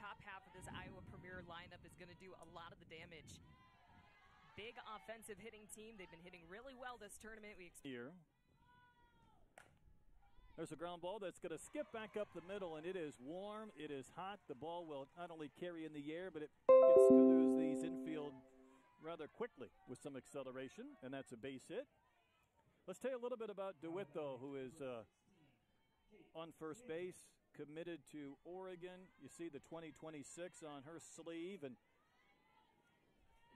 top half of this Iowa Premier lineup is going to do a lot of the damage. Big offensive hitting team. They've been hitting really well this tournament. Here. There's a ground ball that's going to skip back up the middle, and it is warm, it is hot. The ball will not only carry in the air, but it gets through these infield rather quickly with some acceleration, and that's a base hit. Let's tell you a little bit about DeWitt, though, who is on first base, committed to Oregon. You see the 2026 on her sleeve, and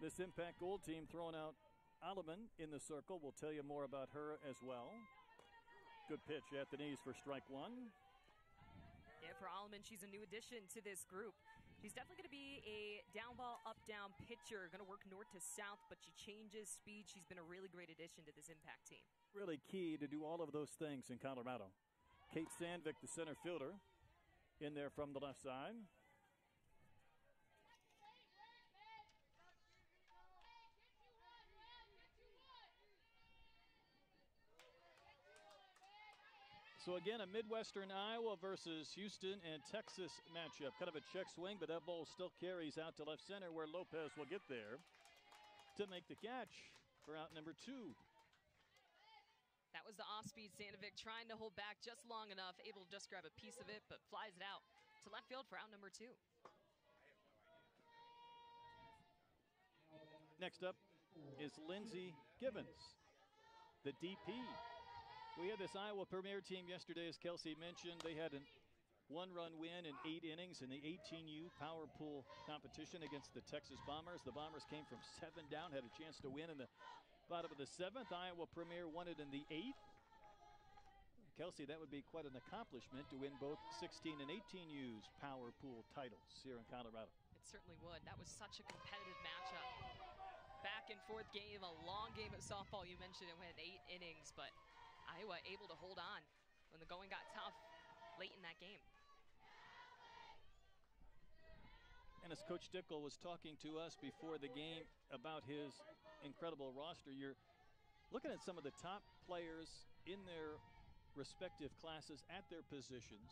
this Impact Gold team throwing out Alleman in the circle. We'll tell you more about her as well. Good pitch at the knees for strike one. Yeah, for Alleman, she's a new addition to this group. She's definitely going to be a down ball, up, down pitcher. Going to work north to south, but she changes speed. She's been a really great addition to this Impact team. Really key to do all of those things in Colorado. Kate Sandvik, the center fielder, in there from the left side. So again, a Midwestern Iowa versus Houston and Texas matchup. Kind of a check swing, but that ball still carries out to left center where Lopez will get there to make the catch for out number 2. That was the off-speed Sandvik trying to hold back just long enough, able to just grab a piece of it, but flies it out to left field for out number 2. Next up is Lindsey Givens, the DP. We had this Iowa Premier team yesterday, as Kelsey mentioned. They had a 1-run win in 8 innings in the 18U power pool competition against the Texas Bombers. The Bombers came from 7 down, had a chance to win in the bottom of the 7th. Iowa Premier won it in the 8th. Kelsey, that would be quite an accomplishment to win both 16 and 18U's power pool titles here in Colorado. It certainly would. That was such a competitive matchup. Back and forth game, a long game of softball. You mentioned it went 8 innings, but Iowa able to hold on when the going got tough late in that game. And as Coach Dickel was talking to us before the game about his incredible roster, you're looking at some of the top players in their respective classes at their positions.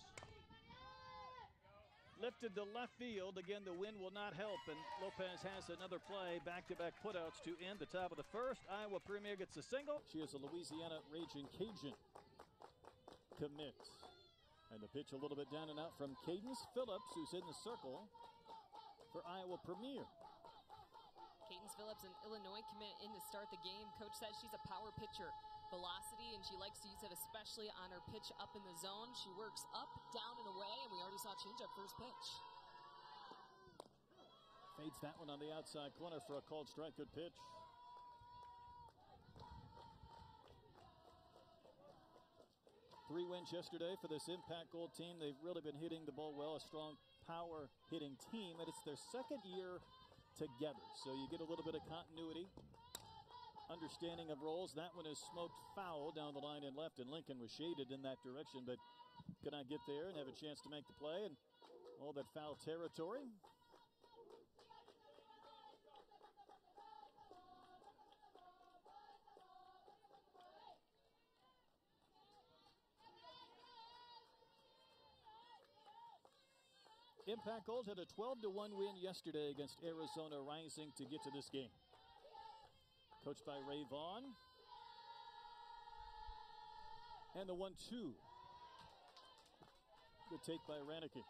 Lifted to left field. Again, the wind will not help, and Lopez has another play. Back-to-back putouts to end the top of the 1st. Iowa Premier gets a single. She is a Louisiana Raging Cajun commit. And the pitch a little bit down and out from Cadence Phillips, who's in the circle for Iowa Premier. Cadence Phillips, an Illinois commit in to start the game. Coach says she's a power pitcher. Velocity, and she likes to use it especially on her pitch up in the zone. She works up, down, and away, and we already saw changeup first pitch. Fades that one on the outside corner for a called strike. Good pitch. Three wins yesterday for this Impact Gold team. They've really been hitting the ball well, a strong power hitting team, and it's their 2nd year together. So you get a little bit of continuity. Understanding of roles. That one is smoked foul down the line and left, and Lincoln was shaded in that direction, but could not get there and have a chance to make the play, and all that foul territory. Impact Gold had a 12-1 win yesterday against Arizona Rising to get to this game. Coached by Ray Vaughn. And the 1-2. Good take by Ranicky.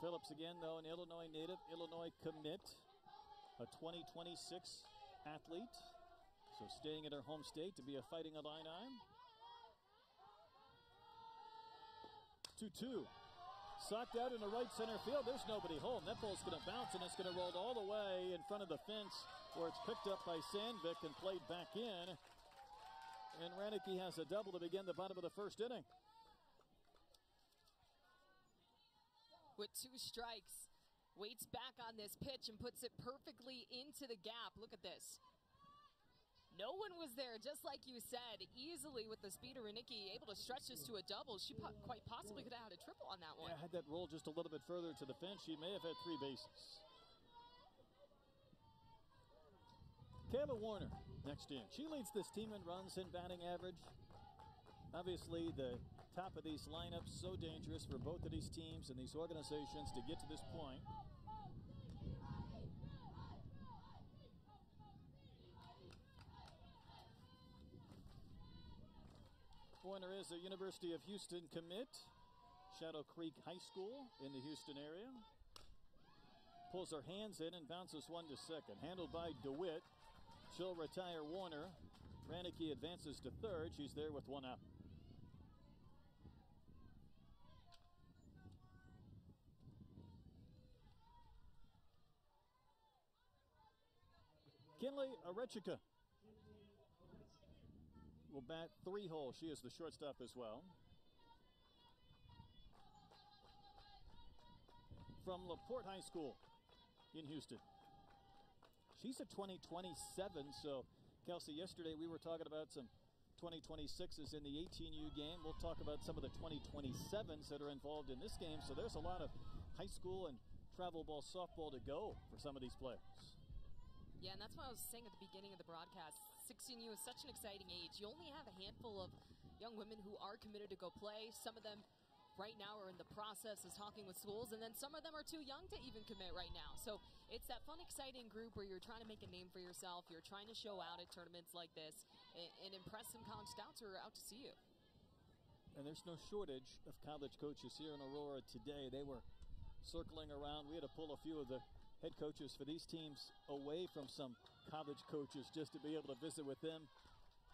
Phillips again, though, an Illinois native, Illinois commit, a 2026 athlete. So staying in her home state to be a Fighting Illini. 2-2. Socked out in the right center field. There's nobody home. That ball's going to bounce, and it's going to roll all the way in front of the fence where it's picked up by Sandvik and played back in. And Ranicky has a double to begin the bottom of the 1st inning. With 2 strikes, waits back on this pitch and puts it perfectly into the gap. Look at this. No one was there, just like you said, easily with the speed of Ranicky, able to stretch this to a double. She quite possibly could have had a triple on that one. Yeah, had that roll just a little bit further to the fence, she may have had 3 bases. Kayla Warner next in. She leads this team in runs and batting average. Obviously, the top of these lineups so dangerous for both of these teams and these organizations to get to this point. Pointer is a University of Houston commit, Shadow Creek High School in the Houston area. Pulls her hands in and bounces one to second. Handled by DeWitt. She'll retire Warner. Ranicky advances to third. She's there with one out. Kinley Arechika will bat 3-hole. She is the shortstop as well. From LaPorte High School in Houston. She's a 2027, so Kelsey, yesterday we were talking about some 2026s in the 18U game. We'll talk about some of the 2027s that are involved in this game. So there's a lot of high school and travel ball softball to go for some of these players. Yeah, and that's what I was saying at the beginning of the broadcast. 16U is such an exciting age. You only have a handful of young women who are committed to go play. Some of them right now are in the process of talking with schools, and then some of them are too young to even commit right now. So it's that fun, exciting group where you're trying to make a name for yourself. You're trying to show out at tournaments like this and impress some college scouts who are out to see you. And there's no shortage of college coaches here in Aurora today. They were circling around. We had to pull a few of the head coaches for these teams away from some college coaches just to be able to visit with them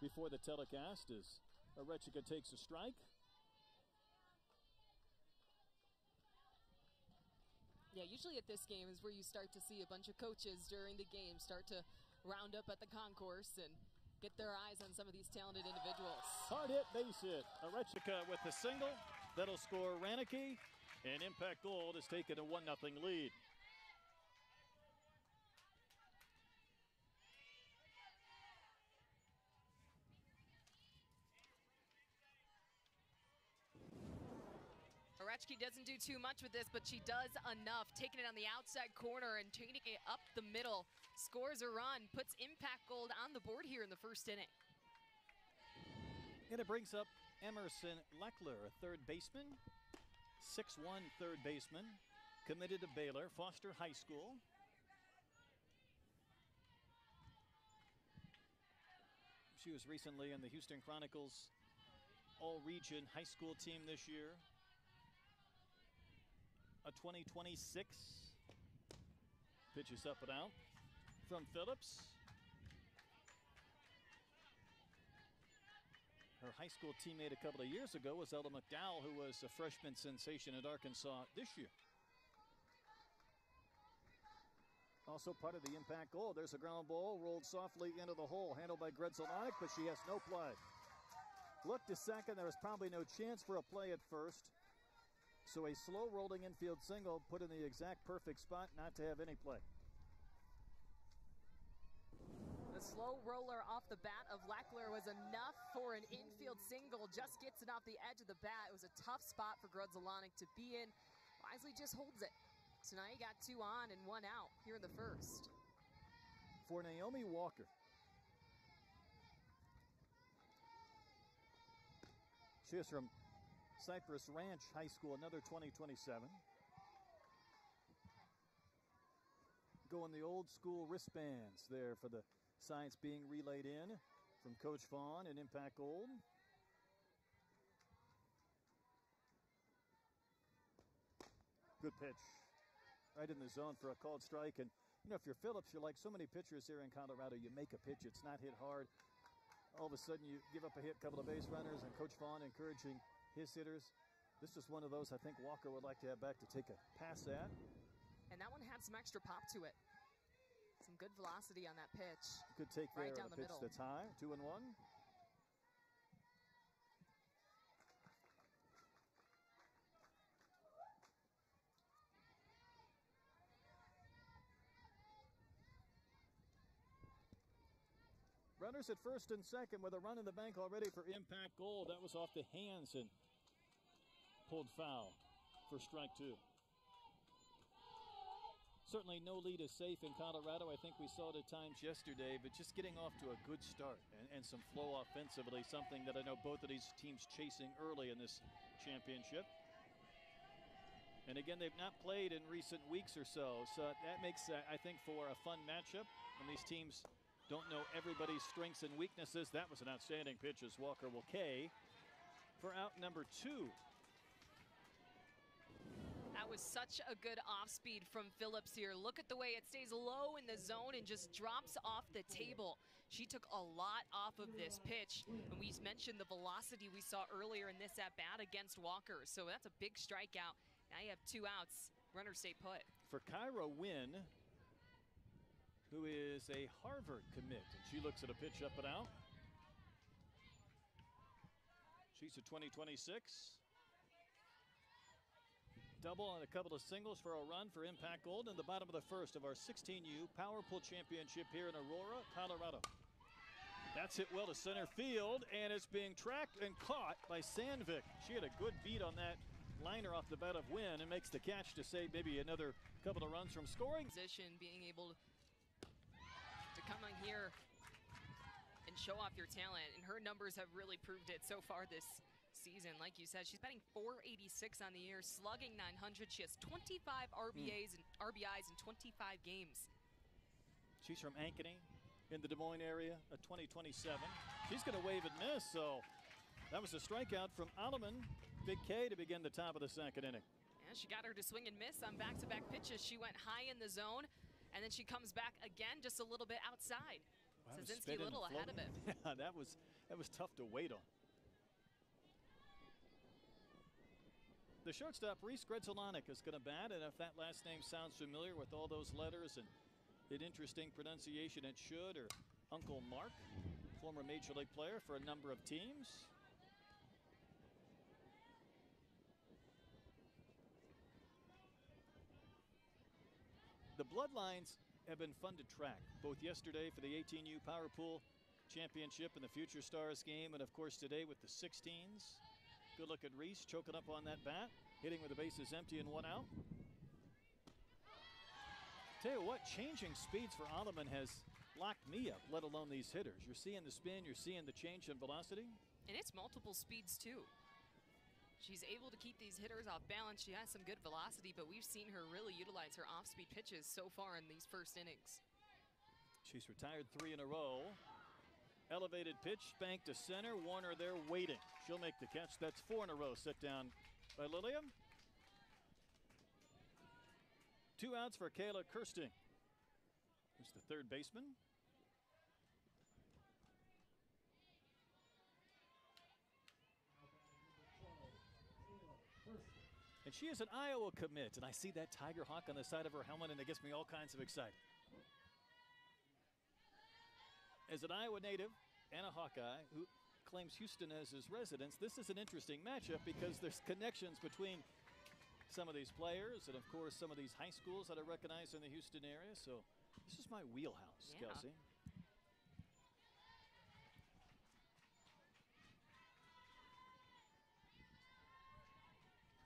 before the telecast as Arechika takes a strike. Yeah, usually at this game is where you start to see a bunch of coaches during the game start to round up at the concourse and get their eyes on some of these talented individuals. Hard hit, base hit. Arechika with the single. That'll score Ranicky, and Impact Gold has taken a 1-0 lead. Arechika doesn't do too much with this, but she does enough. Taking it on the outside corner and taking it up the middle. Scores a run, puts Impact Gold on the board here in the first inning. And it brings up Emerson Leckler, a third baseman. 6'1" third baseman. Committed to Baylor, Foster High School. She was recently in the Houston Chronicles All-Region High School team this year. A 2026. Pitches up and out from Phillips. Her high school teammate a couple of years ago was Ella McDowell, who was a freshman sensation at Arkansas this year. Also part of the Impact Goal. There's a ground ball rolled softly into the hole, handled by Gretzelanek, but she has no play. Look to second. There was probably no chance for a play at first. So a slow rolling infield single put in the exact perfect spot not to have any play. The slow roller off the bat of Leckler was enough for an infield single. Just gets it off the edge of the bat. It was a tough spot for Gretzelanek to be in. Wisely just holds it. So now you got 2 on and 1 out here in the first. For Naomi Walker. She is from Cypress Ranch High School, another 2027. Going the old school wristbands there for the science being relayed in from Coach Vaughn and Impact Gold. Good pitch. Right in the zone for a called strike. And, you know, if you're Phillips, you're like so many pitchers here in Colorado, you make a pitch, it's not hit hard. All of a sudden, you give up a hit, couple of base runners, and Coach Vaughn encouraging his hitters. This is one of those I think Walker would like to have back to take a pass at. And that one had some extra pop to it. Some good velocity on that pitch. Good take there right down on a the pitch middle. that's high. 2-1. Runners at first and second with a run in the bank already for Impact Gold. That was off the hands and pulled foul for strike 2. Certainly no lead is safe in Colorado. I think we saw it at times yesterday, but just getting off to a good start and some flow offensively, something that I know both of these teams chasing early in this championship. And again, they've not played in recent weeks or so, so that makes, I think, for a fun matchup. When these teams don't know everybody's strengths and weaknesses. That was an outstanding pitch as Walker will K for out number 2. That was such a good off speed from Phillips here. Look at the way it stays low in the zone and just drops off the table. She took a lot off of this pitch. And we mentioned the velocity we saw earlier in this at-bat against Walker. So that's a big strikeout. Now you have 2 outs. Runner stay put. For Kyra Wynn, who is a Harvard commit, and she looks at a pitch up and out. She's a 2026. Double on a couple of singles for a run for Impact Gold in the bottom of the first of our 16U Power Pool Championship here in Aurora, Colorado. That's hit well to center field, and it's being tracked and caught by Sandvik. She had a good beat on that liner off the bat of Wynn and makes the catch to save maybe another couple of runs from scoring. Position, being able to come on here and show off your talent, and her numbers have really proved it so far this season. Like you said, she's batting .486 on the year, slugging .900. She has 25 RBIs in 25 games. She's from Ankeny in the Des Moines area, a 2027. She's going to wave and miss, so that was a strikeout from Alleman. Big K to begin the top of the second inning. Yeah, she got her to swing and miss on back-to-back pitches. She went high in the zone, and then she comes back again just a little bit outside. Wow, Sazinski a little ahead of it. Yeah, that was tough to wait on. The shortstop, Reese Gredzelanek, is going to bat, and if that last name sounds familiar with all those letters and an interesting pronunciation, it should, or Uncle Mark, former Major League player for a number of teams. The bloodlines have been fun to track, both yesterday for the 18U Power Pool Championship and the Future Stars game, and of course today with the 16s. Good look at Reese choking up on that bat, hitting with the bases empty and 1 out. Tell you what, changing speeds for Alleman has locked me up, let alone these hitters. You're seeing the spin, you're seeing the change in velocity. And it's multiple speeds too. She's able to keep these hitters off balance. She has some good velocity, but we've seen her really utilize her off-speed pitches so far in these first innings. She's retired 3 in a row. Elevated pitch, spanked to center. Warner there waiting. She'll make the catch. That's 4 in a row. Set down by Lilia. 2 outs for Kayla Kirsting, who's the third baseman. And she is an Iowa commit, and I see that Tiger Hawk on the side of her helmet, and it gets me all kinds of excited. As an Iowa native and a Hawkeye who claims Houston as his residence, this is an interesting matchup because there's connections between some of these players and, of course, some of these high schools that are recognized in the Houston area. So this is my wheelhouse, yeah. Kelsey.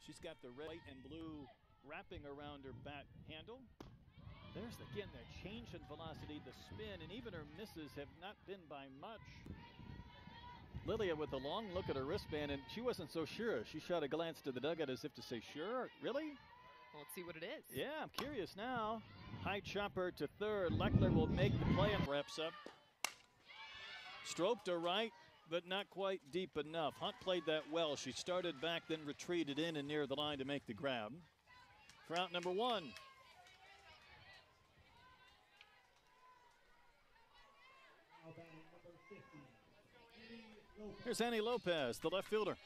She's got the red, white, and blue wrapping around her bat handle. There's, again, that change in velocity, the spin, and even her misses have not been by much. Lilia with a long look at her wristband, and she wasn't so sure. She shot a glance to the dugout as if to say, sure? Really? Well, let's see what it is. Yeah, I'm curious now. High chopper to third. Leckler will make the play and wraps up. Stroke to right, but not quite deep enough. Hunt played that well. She started back, then retreated in and near the line to make the grab. For out number 1. Here's Annie Lopez, the left fielder.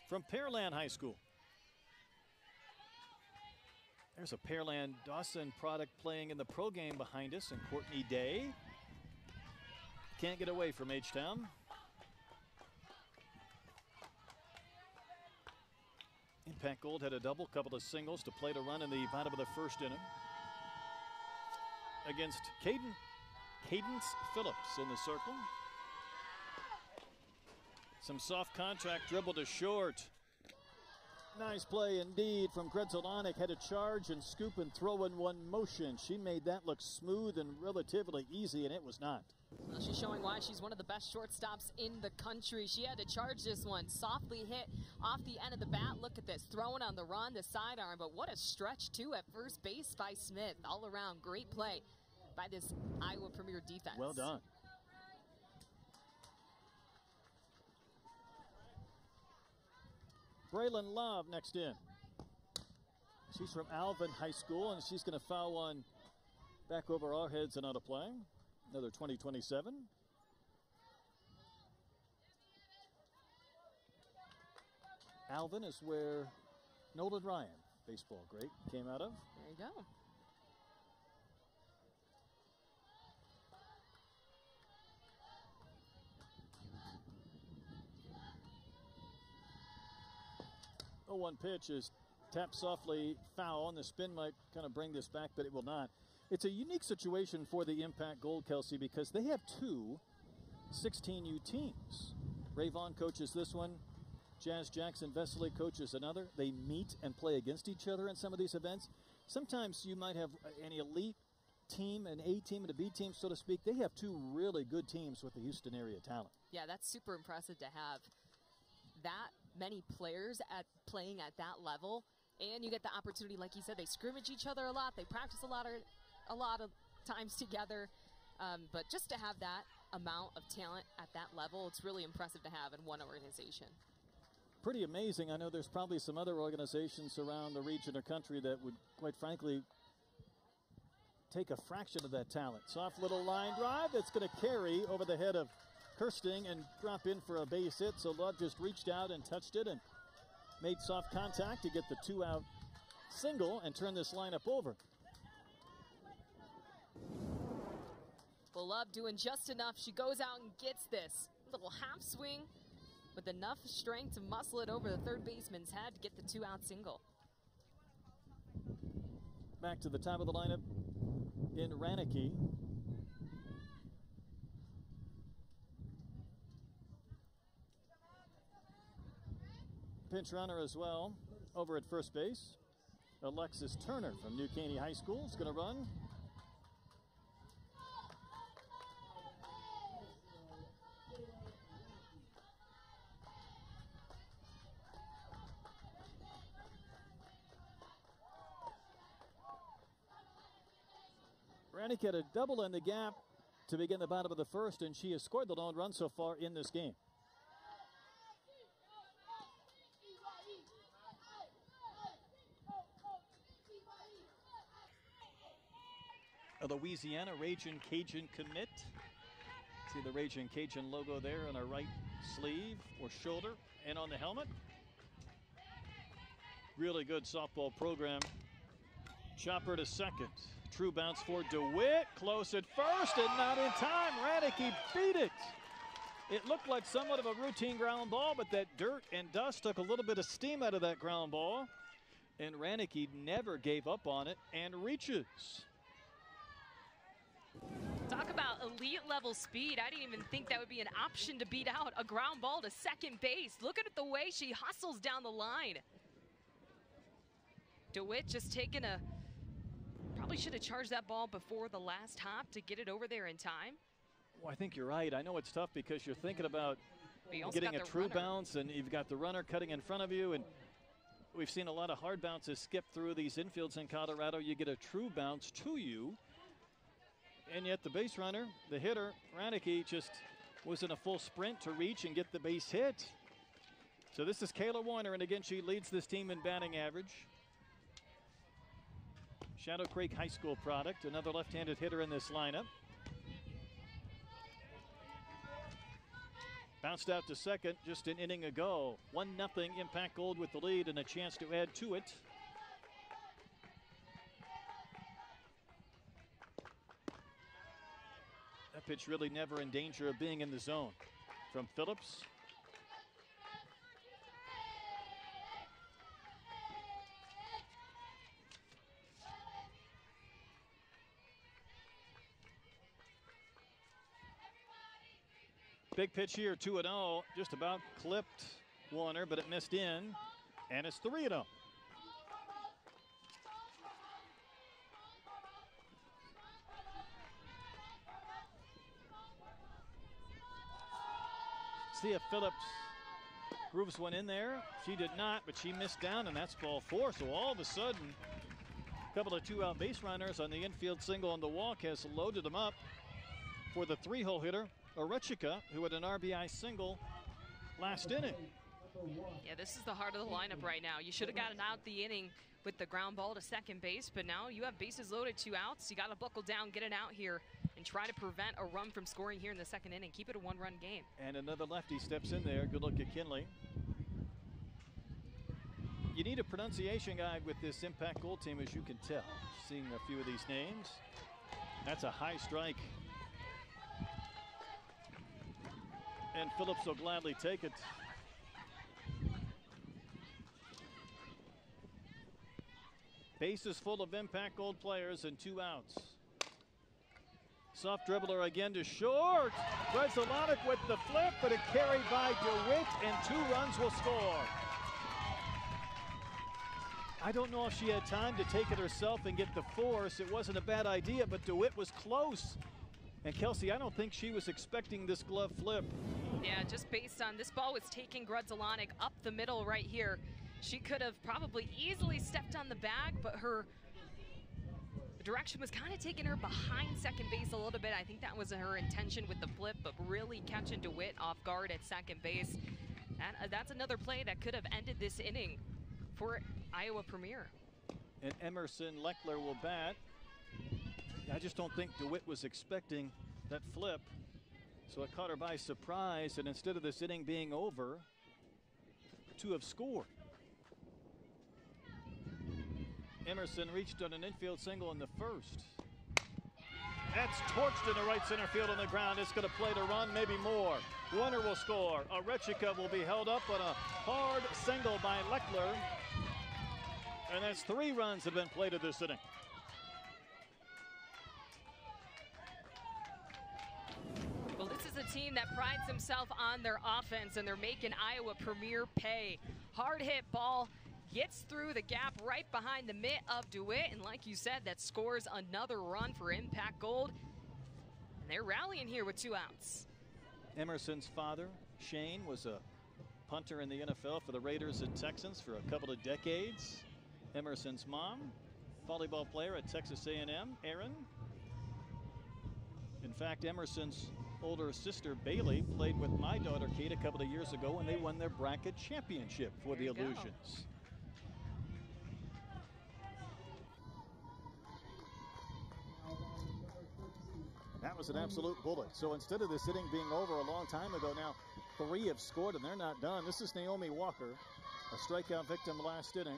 From Pearland High School. There's a Pearland Dawson product playing in the pro game behind us, and Courtney Day can't get away from H-Town. Impact Gold had a double, couple of singles to play to run in the bottom of the first inning against Cadence Phillips in the circle. Some soft contact, dribble to short. Nice play indeed from Gredzelanek. Had to charge and scoop and throw in one motion. She made that look smooth and relatively easy, and it was not. Well, she's showing why she's one of the best shortstops in the country. She had to charge this one. Softly hit off the end of the bat. Look at this. Throwing on the run, the sidearm. But what a stretch, too, at first base by Smith. All around, great play by this Iowa Premier defense. Well done. Braylon Love next in. She's from Alvin High School, and she's going to foul one back over our heads and out of play. Another 20-27. Alvin is where Nolan Ryan, baseball great, came out of. There you go. Oh, one pitch is tapped softly foul, and the spin might kind of bring this back, but it will not. It's a unique situation for the Impact Gold, Kelsey, because they have two 16U teams. Ray Vaughn coaches this one. Jazz Jackson Vesely coaches another. They meet and play against each other in some of these events. Sometimes you might have an elite team, an A team and a B team, so to speak. They have two really good teams with the Houston area talent. Yeah, that's super impressive to have that many players playing at that level, and you get the opportunity, like you said, they scrimmage each other a lot, they practice a lot of times together, but just to have that amount of talent at that level, it's really impressive to have in one organization. Pretty amazing. I know there's probably some other organizations around the region or country that would, quite frankly, take a fraction of that talent. Soft little line drive that's going to carry over the head of Kirsting and drop in for a base hit. So Love just reached out and touched it and made soft contact to get the two-out single and turn this lineup over. Well, Love doing just enough. She goes out and gets this little half swing with enough strength to muscle it over the third baseman's head to get the two-out single. Back to the top of the lineup in Raneke. Pinch runner as well over at first base. Alexis Turner from New Caney High School is going to run. Raneke had a double in the gap to begin the bottom of the first, and she has scored the lone run so far in this game. A Louisiana Ragin' Cajun commit. See the Ragin' Cajun logo there on our right sleeve or shoulder and on the helmet. Really good softball program. Chopper to second. True bounce for DeWitt. Close at first and not in time. Raneke beat it. It looked like somewhat of a routine ground ball, but that dirt and dust took a little bit of steam out of that ground ball. And Raneke never gave up on it and reaches. Talk about elite level speed. I didn't even think that would be an option to beat out a ground ball to second base. Look at the way she hustles down the line. DeWitt just taking probably should have charged that ball before the last hop to get it over there in time. Well, I think you're right. I know it's tough because you're thinking about getting a true bounce, and you've got the runner cutting in front of you, and we've seen a lot of hard bounces skip through these infields in Colorado. You get a true bounce to you, and yet the base runner, the hitter, Raneke, just was in a full sprint to reach and get the base hit. So this is Kayla Warner, and again, she leads this team in batting average. Shadow Creek High School product, another left-handed hitter in this lineup. Bounced out to second just an inning ago. 1-0 Impact Gold with the lead and a chance to add to it. That pitch really never in danger of being in the zone. From Phillips. Big pitch here, 2-0. Just about clipped Warner, but it missed in. And it's 3-0. See if Phillips grooves one in there. She did not, but she missed down, and that's ball 4. So all of a sudden, a couple of 2-out base runners on the infield single on the walk has loaded them up for the 3-hole hitter, Orechika, who had an RBI single last inning. Yeah, this is the heart of the lineup right now. You should have gotten out the inning with the ground ball to second base, but now you have bases loaded, 2 outs. You got to buckle down, get it out here, and try to prevent a run from scoring here in the second inning. Keep it a 1-run game. And another lefty steps in there. Good look at Kinley. You need a pronunciation guide with this Impact Gold team, as you can tell. Seeing a few of these names. That's a high strike. And Phillips will gladly take it. Bases full of Impact Gold players and 2 outs. Soft dribbler again to short. Grzelcyk with the flip, but it carried by DeWitt, and 2 runs will score. I don't know if she had time to take it herself and get the force. It wasn't a bad idea, but DeWitt was close. And Kelsey, I don't think she was expecting this glove flip. Yeah, just based on this ball was taking Grzelcyk up the middle right here. She could have probably easily stepped on the bag, but her direction was kind of taking her behind second base a little bit. I think that was her intention with the flip, but really catching DeWitt off guard at second base. And that's another play that could have ended this inning for Iowa Premier. And Emerson Leckler will bat. I just don't think DeWitt was expecting that flip, so it caught her by surprise, and instead of this inning being over, 2 have scored. Emerson reached on an infield single in the first. That's torched into right center field on the ground. It's going to play to run, maybe more. Warner will score. Orechika will be held up on a hard single by Leckler. And that's 3 runs have been played at this inning. Well, this is a team that prides themselves on their offense, and they're making Iowa Premier pay. Hard hit ball gets through the gap right behind the mitt of DeWitt, and like you said, that scores another run for Impact Gold. And they're rallying here with 2 outs. Emerson's father, Shane, was a punter in the NFL for the Raiders and Texans for a couple of decades. Emerson's mom, volleyball player at Texas A&M, Erin. In fact, Emerson's older sister, Bailey, played with my daughter, Kate, a couple of years ago when they won their bracket championship for the Illusions. That was an absolute bullet. So instead of this inning being over a long time ago, now 3 have scored and they're not done. This is Naomi Walker, a strikeout victim last inning.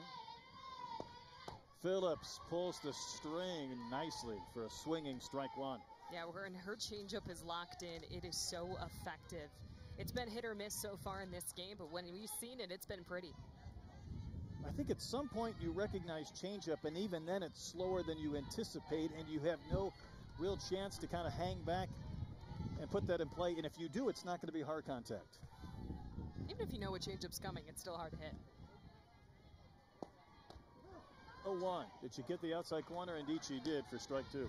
Phillips pulls the string nicely for a swinging strike 1. Yeah, her changeup is locked in. It is so effective. It's been hit or miss so far in this game, but when we've seen it, it's been pretty. I think at some point you recognize changeup, and even then it's slower than you anticipate, and you have no real chance to kind of hang back and put that in play. And if you do, it's not going to be hard contact. Even if you know a changeup's coming, it's still hard to hit. 0-1. Did she get the outside corner? Indeed she did for strike 2.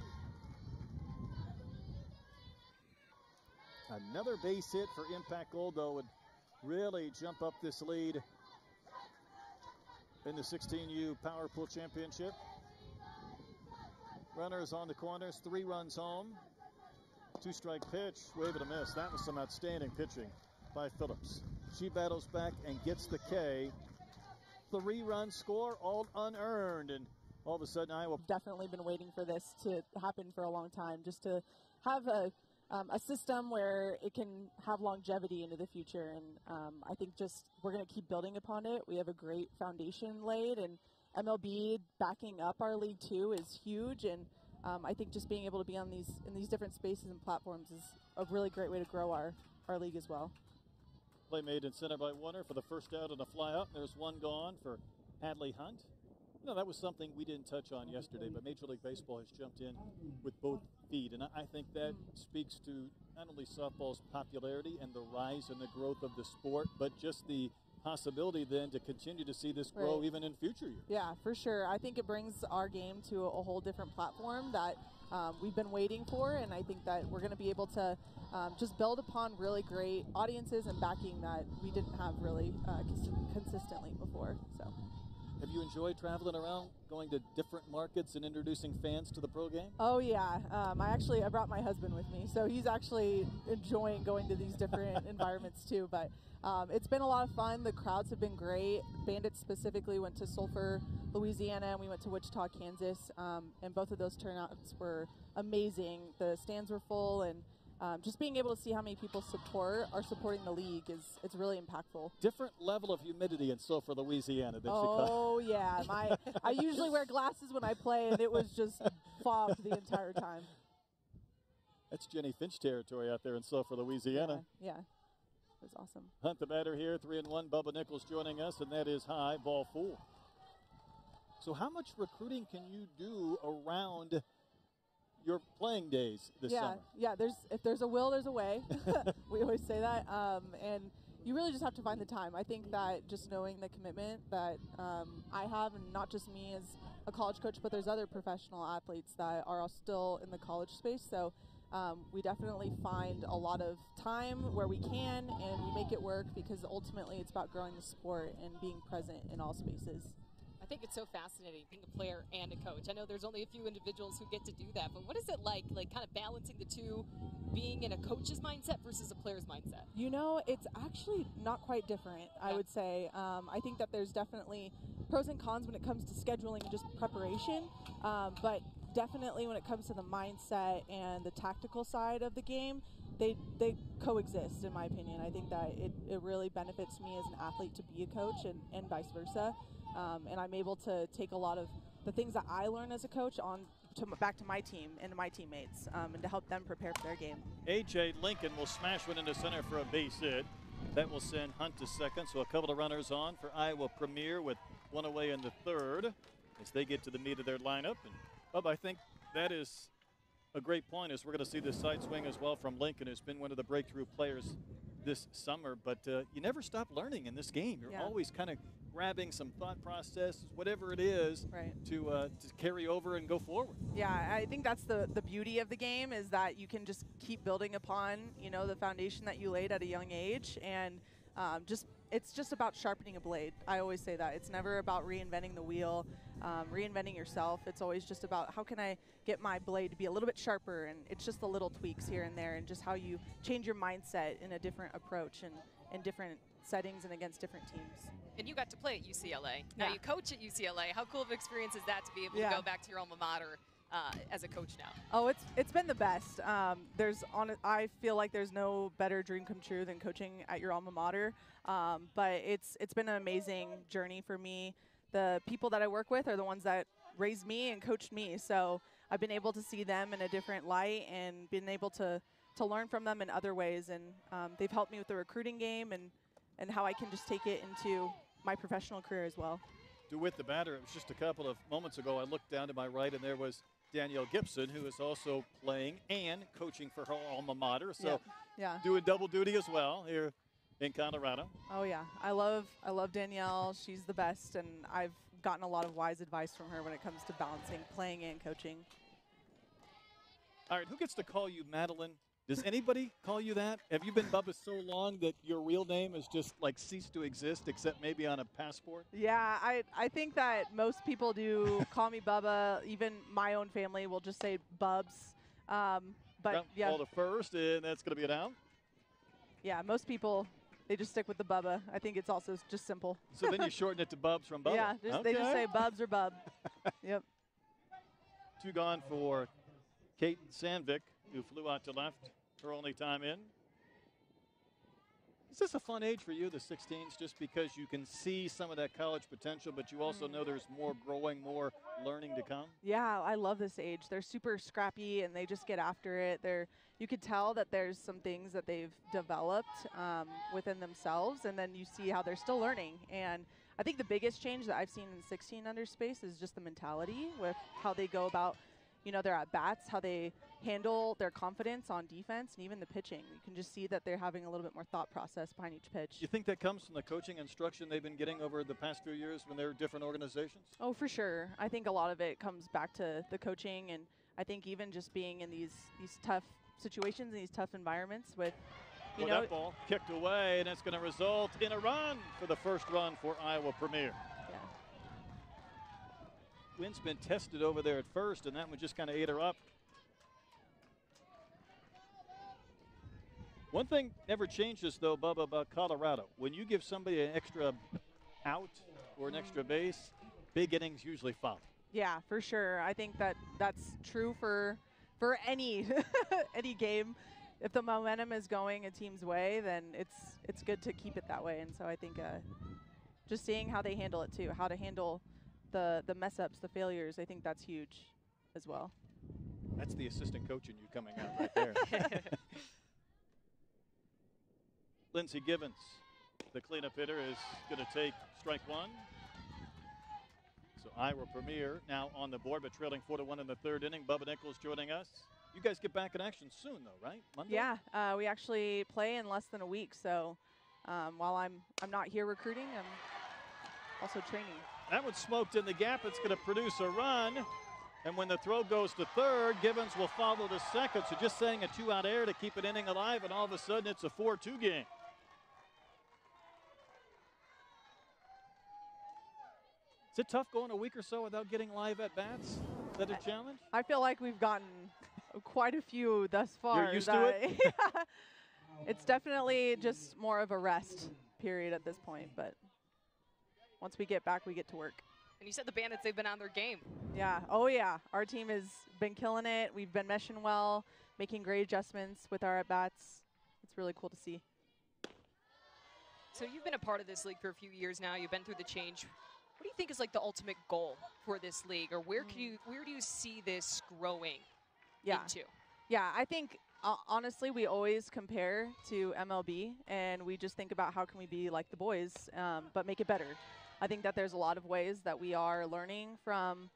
Another base hit for Impact Gold, though, would really jump up this lead in the 16U Power Pool Championship. Runners on the corners, 3 runs home. 2-strike pitch, wave and a miss. That was some outstanding pitching by Phillips. She battles back and gets the K. 3-run score, all unearned, and all of a sudden Iowa. Definitely been waiting for this to happen for a long time, just to have a system where it can have longevity into the future, and I think just we're going to keep building upon it. We have a great foundation laid, and MLB backing up our league too is huge, and I think just being able to be on in these different spaces and platforms is a really great way to grow our league as well. Play made in center by Warner for the first out and a fly out. There's 1 gone for Hadley Hunt. No, that was something we didn't touch on yesterday, but Major League Baseball has jumped in with both feet, and I think that speaks to not only softball's popularity and the rise and the growth of the sport, but just the possibility then to continue to see this grow even in future years. Yeah, for sure. I think it brings our game to a whole different platform that we've been waiting for, and I think that we're going to be able to just build upon really great audiences and backing that we didn't have really consistently before. So. Have you enjoyed traveling around, going to different markets and introducing fans to the pro game? Oh yeah, I brought my husband with me, so he's actually enjoying going to these different environments too. But it's been a lot of fun. The crowds have been great. Bandits specifically went to Sulphur, Louisiana, and we went to Wichita, Kansas, and both of those turnouts were amazing. The stands were full, and just being able to see how many people are supporting the league it's really impactful. Different level of humidity in Sulphur, Louisiana than Chicago. Oh yeah, I usually wear glasses when I play, and it was just fog the entire time. That's Jenny Finch territory out there in Sulphur, Louisiana. Yeah, it was awesome. Hunt the batter here, 3-1. Bubba Nichols joining us, and that is high, ball 4. So how much recruiting can you do around your playing days this summer? Yeah, if there's a will, there's a way. We always say that. And you really just have to find the time. I think that just knowing the commitment that I have, and not just me as a college coach, but there's other professional athletes that are all still in the college space. So we definitely find a lot of time where we can, and we make it work, because ultimately it's about growing the sport and being present in all spaces. I think it's so fascinating being a player and a coach. I know there's only a few individuals who get to do that, but what is it like kind of balancing the two, being in a coach's mindset versus a player's mindset? You know, it's actually not quite different, I would say. I think that there's definitely pros and cons when it comes to scheduling and just preparation, but definitely when it comes to the mindset and the tactical side of the game, they coexist, in my opinion. I think that it really benefits me as an athlete to be a coach, and vice versa. And I'm able to take a lot of the things that I learn as a coach back to my team and my teammates, and to help them prepare for their game. A.J. Lincoln will smash one into center for a base hit. That will send Hunt to second, so a couple of runners on for Iowa Premier with one away in the third as they get to the meat of their lineup. And Bub, I think that is a great point, as we're going to see the side swing as well from Lincoln, who's been one of the breakthrough players this summer. But you never stop learning in this game. You're always kind of grabbing some thought process, whatever it is, to carry over and go forward. Yeah, I think that's the beauty of the game, is that you can just keep building upon, the foundation that you laid at a young age, and it's just about sharpening a blade. I always say that. It's never about reinventing the wheel, reinventing yourself. It's always just about, how can I get my blade to be a little bit sharper, and it's just the little tweaks here and there, and just how you change your mindset in a different approach and in different settings and against different teams. And you got to play at UCLA. Now you coach at UCLA. How cool of an experience is that to be able to go back to your alma mater as a coach now? Oh, it's been the best. I feel like there's no better dream come true than coaching at your alma mater. But it's been an amazing journey for me. The people that I work with are the ones that raised me and coached me. So I've been able to see them in a different light and been able to learn from them in other ways. And they've helped me with the recruiting game and how I can just take it into my professional career as well. DeWitt, the batter, it was just a couple of moments ago, I looked down to my right, and there was Danielle Gibson, who is also playing and coaching for her alma mater. So doing double duty as well here in Colorado. Oh, yeah. I love Danielle. She's the best, and I've gotten a lot of wise advice from her when it comes to balancing playing and coaching. All right, who gets to call you Madeline? Does anybody call you that? Have you been Bubba so long that your real name has just ceased to exist, except maybe on a passport? Yeah, I think that most people do call me Bubba. Even my own family will just say Bubs. But Ball to first, and that's going to be an out. Yeah, most people, they just stick with the Bubba. I think it's also just simple. So then you shorten it to Bubs from Bubba. Yeah, they just say Bubs or Bub. Yep. 2 gone for Kate Sandvik, who flew out to left. Her only time in. Is this a fun age for you, the 16s, just because you can see some of that college potential, but you also know there's more growing, more learning to come? Yeah, I love this age. They're super scrappy and they just get after it. You could tell that there's some things that they've developed within themselves, and then you see how they're still learning. And I think the biggest change that I've seen in 16 under space is just the mentality with how they go about, their at-bats, how they handle their confidence on defense, and even the pitching. You can just see that they're having a little bit more thought process behind each pitch. You think that comes from the coaching instruction they've been getting over the past few years when they're different organizations? Oh, for sure. I think a lot of it comes back to the coaching, and I think even just being in these tough situations and these tough environments with, that ball kicked away, and it's going to result in a run for the first run for Iowa Premier. Wind's been tested over there at first, and that one just kind of ate her up. One thing never changes, though, Bubba, about Colorado. When you give somebody an extra out or an extra base, big innings usually follow. Yeah, for sure. I think that's true for any any game. If the momentum is going a team's way, then it's good to keep it that way. And so I think just seeing how they handle it too, how to handle the mess-ups, the failures, I think that's huge as well. That's the assistant coach in you coming out right there. Lindsey Givens, the cleanup hitter, is going to take strike one. So Iowa Premier now on the board, but trailing 4-1 in the third inning. Bubba Nichols joining us. You guys get back in action soon, though, right? Monday? Yeah, we actually play in less than a week. So while I'm not here recruiting, I'm also training. That one smoked in the gap. It's going to produce a run. And when the throw goes to third, Givens will follow to second. So just saying a 2-out error to keep an inning alive, and all of a sudden it's a 4-2 game. Is it tough going a week or so without getting live at-bats? Is that a challenge? I feel like we've gotten quite a few thus far. You're used to it? It's definitely just more of a rest period at this point, but once we get back, we get to work. And you said the Bandits, they've been on their game. Yeah. Oh, yeah. Our team has been killing it. We've been meshing well, making great adjustments with our at-bats. It's really cool to see. So you've been a part of this league for a few years now. You've been through the change. What do you think is like the ultimate goal for this league, or where do you see this growing into? Yeah, I think honestly we always compare to MLB, and we just think about how can we be like the boys, but make it better. I think that there's a lot of ways that we are learning from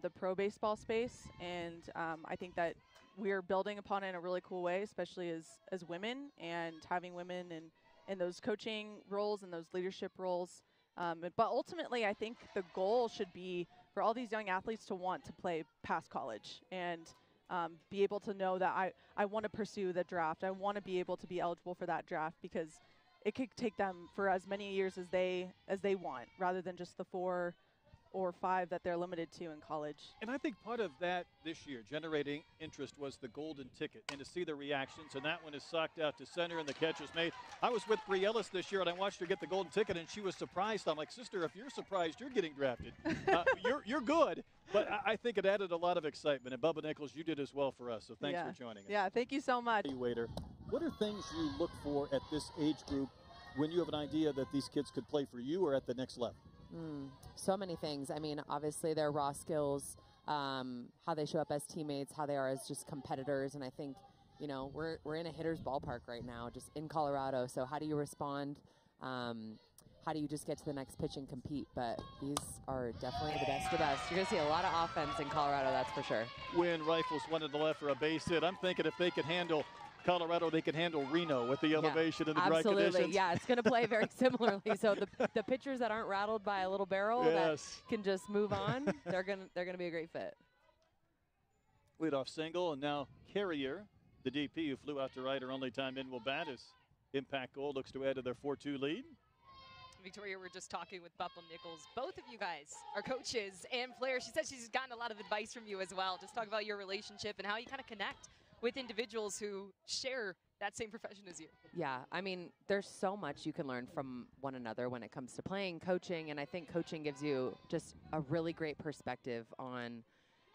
the pro baseball space, and I think that we're building upon it in a really cool way, especially as women, and having women in those coaching roles and those leadership roles. But ultimately, I think the goal should be for all these young athletes to want to play past college and be able to know that I want to pursue the draft. I want to be able to be eligible for that draft, because it could take them for as many years as they want, rather than just the 4 or 5 that they're limited to in college. And I think part of that this year, generating interest, was the golden ticket, and to see the reactions. And that one is socked out to center, and the catch is made. I was with Bree Ellis this year, and I watched her get the golden ticket, and she was surprised. I'm like, sister, if you're surprised, you're getting drafted. You're good. But I think it added a lot of excitement. And Bubba Nichols, you did as well for us, so thanks for joining us. Yeah, thank you so much. Waiter, what are things you look for at this age group when you have an idea that these kids could play for you or at the next level? So many things. I mean, obviously their raw skills, how they show up as teammates, how they are as just competitors. And I think, we're in a hitter's ballpark right now, just in Colorado. So how do you respond? How do you just get to the next pitch and compete? But these are definitely the best of us. You're going to see a lot of offense in Colorado, that's for sure. When rifles one to the left for a base hit, I'm thinking if they could handle Colorado, they can handle Reno with the elevation and the dry conditions. Absolutely, yeah, it's going to play very similarly. So the pitchers that aren't rattled by a little barrel that can just move on, they're going to be a great fit. Leadoff single, and now Carrier, the DP who flew out to right, her only time in will bat. His impact goal looks to add to their 4-2 lead. Victoria, we're just talking with Bubba Nichols. Both of you guys are coaches, and Flair, she said she's gotten a lot of advice from you as well. Just talk about your relationship and how you kind of connect with individuals who share that same profession as you. Yeah, I mean, there's so much you can learn from one another when it comes to playing, coaching, and I think coaching gives you just a really great perspective on,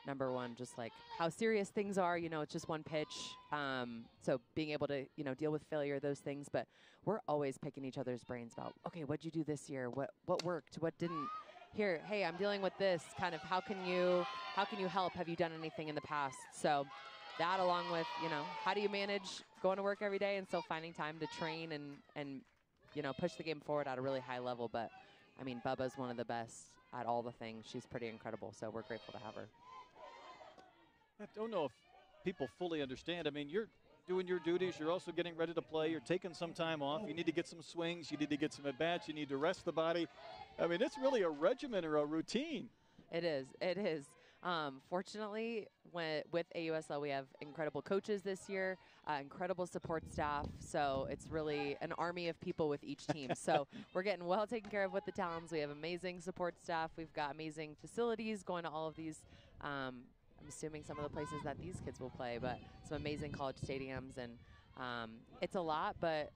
number one, just like how serious things are. It's just one pitch. So being able to, deal with failure, those things. But we're always picking each other's brains about, okay, what'd you do this year? What worked? What didn't? here, hey, I'm dealing with this, kind of how can you help? Have you done anything in the past? So that, along with, how do you manage going to work every day and still finding time to train and push the game forward at a really high level. But I mean, Bubba's one of the best at all the things. She's pretty incredible, so we're grateful to have her. I don't know if people fully understand. I mean, you're doing your duties. You're also getting ready to play. You're taking some time off. You need to get some swings. You need to get some at-bats. You need to rest the body. I mean, it's really a regimen or a routine. It is. It is. Fortunately, with AUSL, we have incredible coaches this year, incredible support staff. So it's really an army of people with each team. So we're getting well taken care of with the Towns. We have amazing support staff. We've got amazing facilities going to all of these. I'm assuming some of the places that these kids will play, but some amazing college stadiums. And it's a lot, but,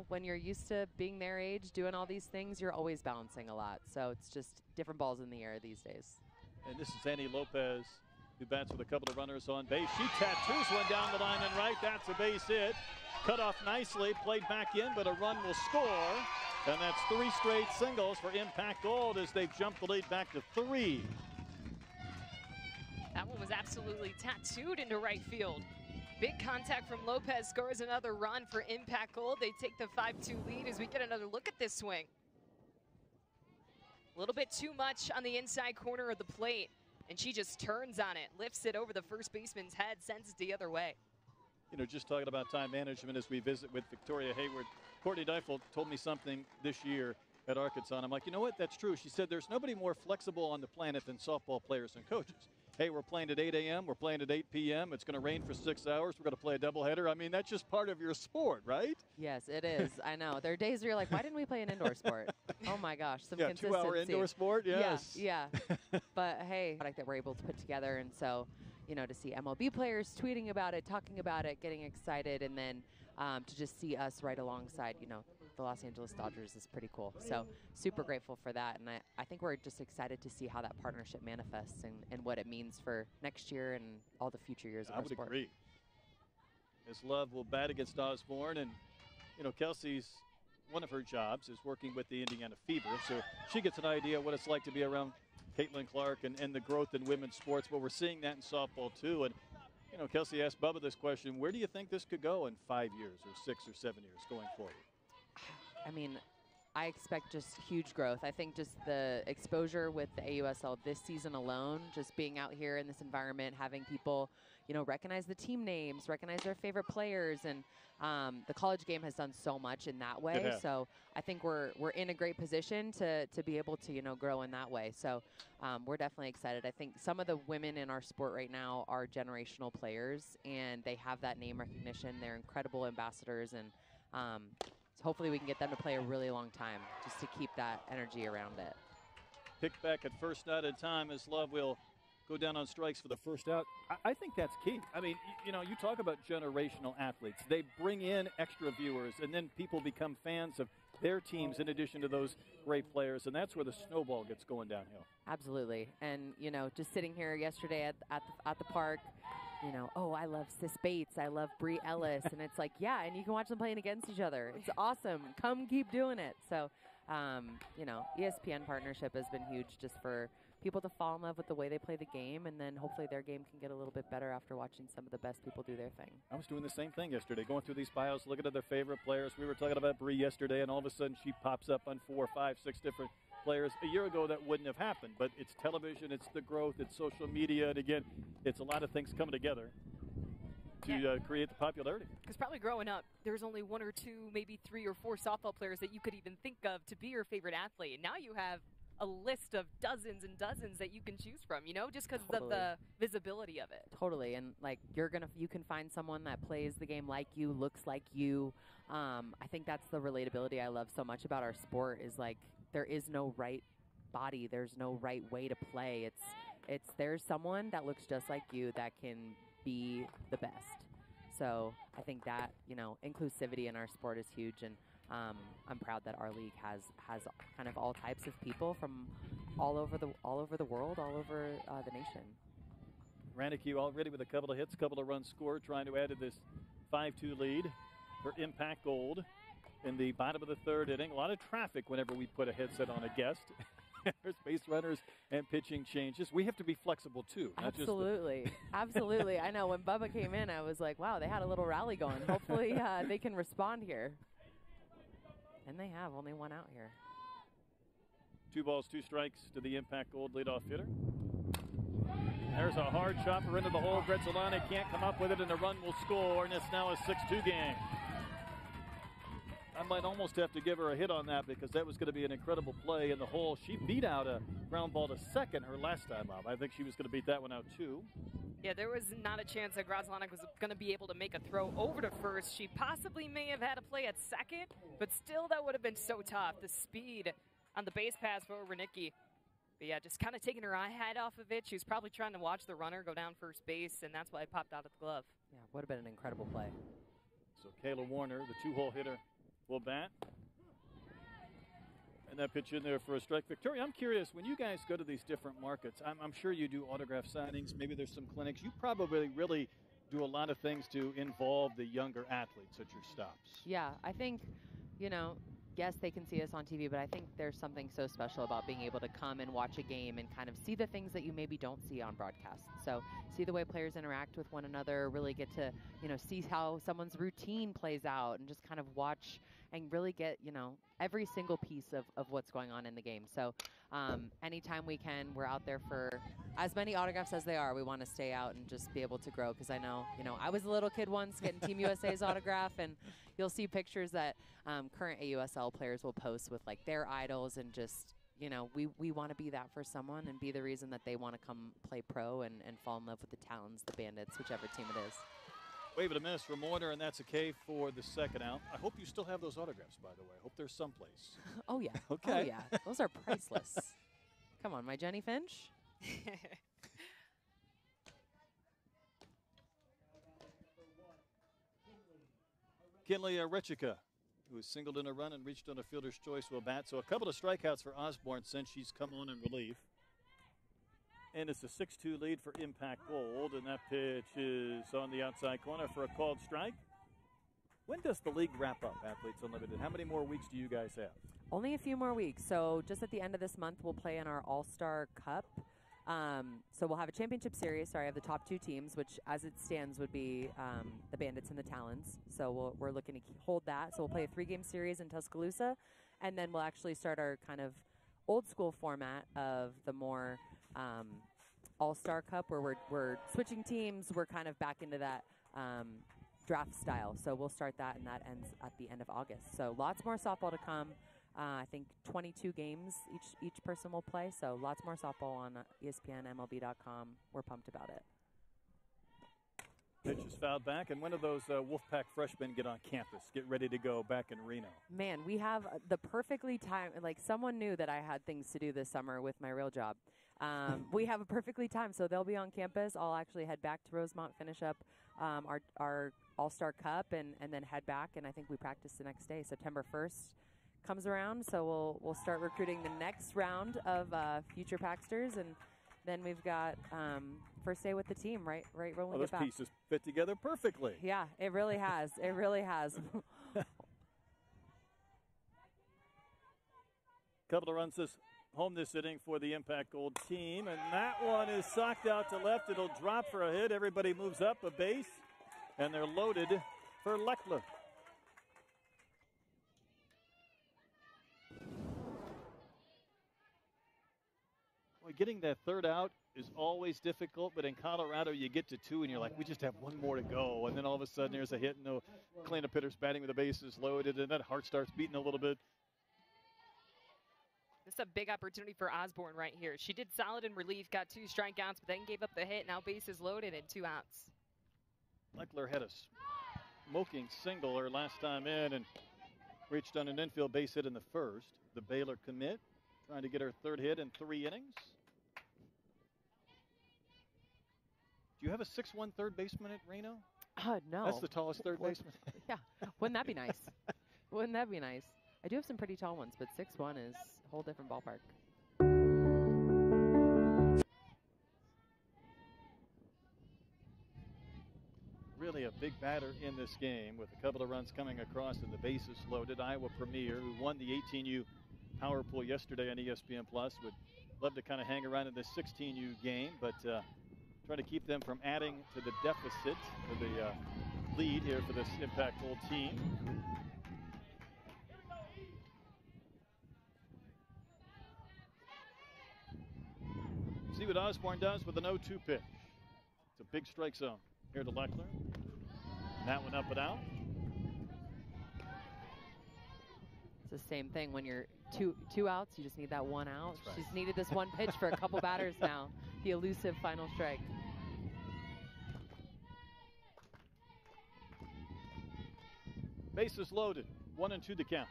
when you're used to being their age, doing all these things, you're always balancing a lot. So it's just different balls in the air these days. And this is Annie Lopez, who bats with a couple of runners on base. She tattoos one down the line and right. That's a base hit. Cut off nicely, played back in, but a run will score. And that's 3 straight singles for Impact Gold as they've jumped the lead back to 3. That one was absolutely tattooed into right field. Big contact from Lopez, scores another run for Impact Gold. They take the 5-2 lead as we get another look at this swing. A little bit too much on the inside corner of the plate, and she just turns on it, lifts it over the first baseman's head, sends it the other way. Just talking about time management as we visit with Victoria Hayward. Courtney Deifel told me something this year at Arkansas, and I'm like, you know what, that's true. She said there's nobody more flexible on the planet than softball players and coaches. Hey, we're playing at 8 a.m., we're playing at 8 p.m., it's going to rain for 6 hours, we're going to play a doubleheader. I mean, that's just part of your sport, right? Yes, it is. I know. There are days where you're like, why didn't we play an indoor sport? Oh, my gosh, some consistency. 2-hour indoor sport, yes. Yeah. But, hey, product that we're able to put together, and so, to see MLB players tweeting about it, talking about it, getting excited, and then to just see us right alongside, the Los Angeles Dodgers is pretty cool. So super grateful for that. And I think we're just excited to see how that partnership manifests and what it means for next year and all the future years of our sport. I would agree. As Love will bat against Osborne, and, Kelsey's, one of her jobs is working with the Indiana Fever. So she gets an idea what it's like to be around Caitlin Clark and the growth in women's sports. But we're seeing that in softball too. And, Kelsey asked Bubba this question, where do you think this could go in 5 years or 6 or 7 years going forward? I mean, I expect just huge growth. I think just the exposure with the AUSL this season alone, just being out here in this environment, having people, recognize the team names, recognize their favorite players, and the college game has done so much in that way. Yeah. So I think we're in a great position to be able to, grow in that way. So we're definitely excited. I think some of the women in our sport right now are generational players, and they have that name recognition. They're incredible ambassadors, and so hopefully we can get them to play a really long time just to keep that energy around it. Pick back at first out in time as Love will go down on strikes for the first out. I think that's key. I mean, you talk about generational athletes. They bring in extra viewers, and then people become fans of their teams in addition to those great players, and that's where the snowball gets going downhill. Absolutely. And, just sitting here yesterday at the park, oh, I love Sis Bates, I love Brie Ellis, and it's like, yeah, and you can watch them playing against each other. It's awesome. Come keep doing it. So, ESPN partnership has been huge just for people to fall in love with the way they play the game, and then hopefully their game can get a little bit better after watching some of the best people do their thing. I was doing the same thing yesterday, going through these bios, looking at their favorite players. We were talking about Brie yesterday, and all of a sudden she pops up on 4, 5, 6 different players. A year ago that wouldn't have happened, but it's television, it's the growth, it's social media, and again, it's a lot of things coming together to create the popularity. Because probably growing up, there's only 1 or 2, maybe 3 or 4 softball players that you could even think of to be your favorite athlete. And now you have a list of dozens and dozens that you can choose from, just because of the visibility of it. Totally. And like you can find someone that plays the game like you, looks like you. I think that's the relatability I love so much about our sport is like there is no right body, there's no right way to play. It's there's someone that looks just like you that can be the best. So I think that inclusivity in our sport is huge, and I'm proud that our league has kind of all types of people from all over the world, all over the nation. Rannicke already with a couple of hits, couple of runs scored, trying to add to this 5-2 lead for Impact Gold in the bottom of the 3rd inning. A lot of traffic whenever we put a headset on a guest. There's base runners and pitching changes. We have to be flexible, too. Absolutely. Absolutely. I know when Bubba came in, I was like, wow, they had a little rally going. Hopefully they can respond here. And they have only one out here. 2 balls, 2 strikes to the Impact Gold leadoff hitter. There's a hard chopper into the hole. Gretzolani can't come up with it, and the run will score, and it's now a 6-2 game. I might almost have to give her a hit on that because that was going to be an incredible play in the hole. She beat out a ground ball to second her last time up. I think she was going to beat that one out, too. Yeah, there was not a chance that Gretzolani was going to be able to make a throw over to first. She possibly may have had a play at second, but still that would have been so tough. The speed on the base pass for Wernicke. But yeah, just kind of taking her head off of it. She was probably trying to watch the runner go down first base, and that's why it popped out of the glove. Yeah, would have been an incredible play. So Kayla Warner, the 2-hole hitter, will bat. And that pitch in there for a strike. Victoria, I'm curious, when you guys go to these different markets, I'm sure you do autograph signings. Maybe there's some clinics. You probably really do a lot of things to involve the younger athletes at your stops. Yeah, I think, you know, yes, they can see us on TV, but I think there's something so special about being able to come and watch a game and kind of see the things that you maybe don't see on broadcast. So see the way players interact with one another, really get to, you know, see how someone's routine plays out and just kind of watch and really get, you know, every single piece of what's going on in the game. So anytime we can, we're out there for as many autographs as they are. We want to stay out and just be able to grow, because I know, you know, I was a little kid once getting Team USA's autograph, and you'll see pictures that current AUSL players will post with like their idols, and just, you know, we want to be that for someone and be the reason that they want to come play pro and fall in love with the Talons, the Bandits, whichever team it is. Wave and a miss from Warner, and that's a K for the second out. I hope you still have those autographs, by the way. I hope they're someplace. Oh, yeah. Okay. Oh, yeah. Those are priceless. Come on, my Jenny Finch. Kinley Rechica, who has singled in a run and reached on a fielder's choice, will bat. So a couple of strikeouts for Osborne since she's come on in relief. And it's a 6-2 lead for Impact Gold, and that pitch is on the outside corner for a called strike. When does the league wrap up, Athletes Unlimited? How many more weeks do you guys have? Only a few more weeks. So just at the end of this month, we'll play in our All-Star Cup. So we'll have a championship series. Sorry, I have the top 2 teams, which as it stands would be the Bandits and the Talons. So we're looking to hold that. So we'll play a 3-game series in Tuscaloosa, and then we'll actually start our kind of old school format of the more All-Star Cup, where we're switching teams. We're kind of back into that draft style. So we'll start that, and that ends at the end of August. So lots more softball to come. I think 22 games each person will play. So lots more softball on ESPN, MLB.com. We're pumped about it. Pitch is fouled back, and when do those Wolfpack freshmen get on campus, get ready to go back in Reno? Man, we have the perfectly timed, like someone knew that I had things to do this summer with my real job. We have a perfectly timed, so they'll be on campus. I'll actually head back to Rosemont, finish up our All-Star Cup, and then head back, and I think we practice the next day. September 1st comes around, so we'll start recruiting the next round of future Packsters, and then we've got first day with the team, right when we get back. Those pieces fit together perfectly. Yeah, it really has. It really has. Couple of runs home this inning for the Impact Gold team, and that one is socked out to left. It'll drop for a hit. Everybody moves up a base, and they're loaded for Leckler. Well, getting that third out is always difficult, but in Colorado you get to 2 and you're like, we just have one more to go, and then all of a sudden there's a hit, and the cleanup hitter's batting with the bases loaded, and that heart starts beating a little bit. This is a big opportunity for Osborne right here. She did solid in relief, got 2 strikeouts, but then gave up the hit. Now bases loaded and 2 outs. Leckler had a smoking single her last time in and reached on an infield base hit in the first. The Baylor commit, trying to get her 3rd hit in 3 innings. Do you have a 6'1" third baseman at Reno? No. That's the tallest third baseman. Yeah. Wouldn't that be nice? Wouldn't that be nice? I do have some pretty tall ones, but 6'1" is a whole different ballpark. Really a big batter in this game with a couple of runs coming across and the bases loaded. Iowa Premier, who won the 18U Power Pool yesterday on ESPN Plus. Would love to kind of hang around in this 16U game, but try to keep them from adding to the deficit or the lead here for this Impact Gold team. See what Osborne does with an 0-2 pitch. It's a big strike zone here to Leckler. And that one up and out. It's the same thing when you're two outs. You just need that one out. Right. She's needed this one pitch for a couple batters now. The elusive final strike. Bases loaded. 1-2 the count.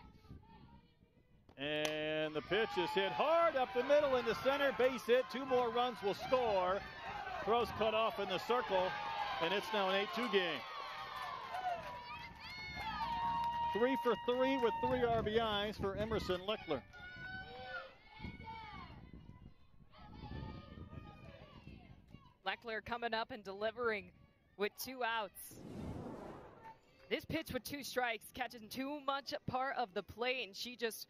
And the pitch is hit hard up the middle into center. Base hit. 2 more runs will score. Throws cut off in the circle. And it's now an 8-2 game. 3 for 3 with 3 RBIs for Emerson Leckler. Leckler coming up and delivering with 2 outs. This pitch with 2 strikes, catching too much part of the plate, and she just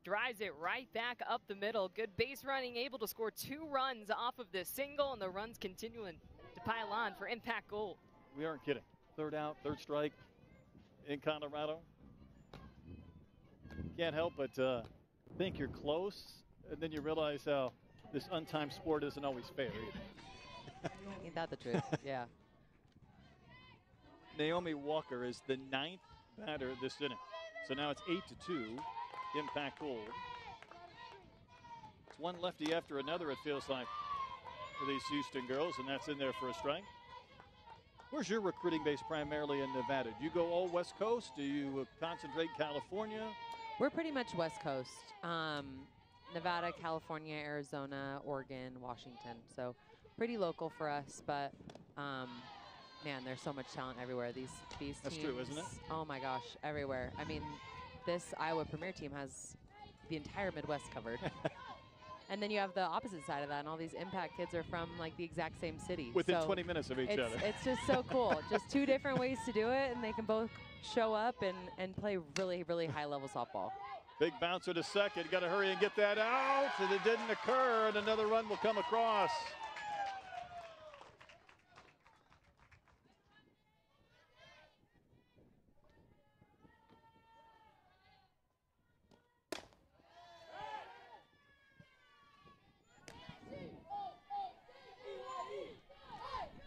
drives it right back up the middle. Good base running, able to score 2 runs off of this single, and the runs continuing to pile on for Impact Gold. We aren't kidding. 3rd out, 3rd strike in Colorado. Can't help but think you're close, and then you realize how this untimed sport isn't always fair either. Ain't that the truth? Yeah. Naomi Walker is the 9th batter this inning. So now it's 8-2, Impact Gold. It's one lefty after another, it feels like, for these Houston girls, and that's in there for a strike. Where's your recruiting base primarily in Nevada? Do you go all West Coast? Do you concentrate California? We're pretty much West Coast. Nevada, California, Arizona, Oregon, Washington. So pretty local for us, but man, there's so much talent everywhere. These teams. That's true, isn't it? Oh my gosh, everywhere. I mean, this Iowa Premier team has the entire Midwest covered. And then you have the opposite side of that, and all these Impact kids are from like the exact same city. Within so 20 minutes of each other. It's just so cool. Just 2 different ways to do it, and they can both show up and play really, really high-level softball. Big bouncer to second. Got to hurry and get that out. And it didn't occur, and another run will come across.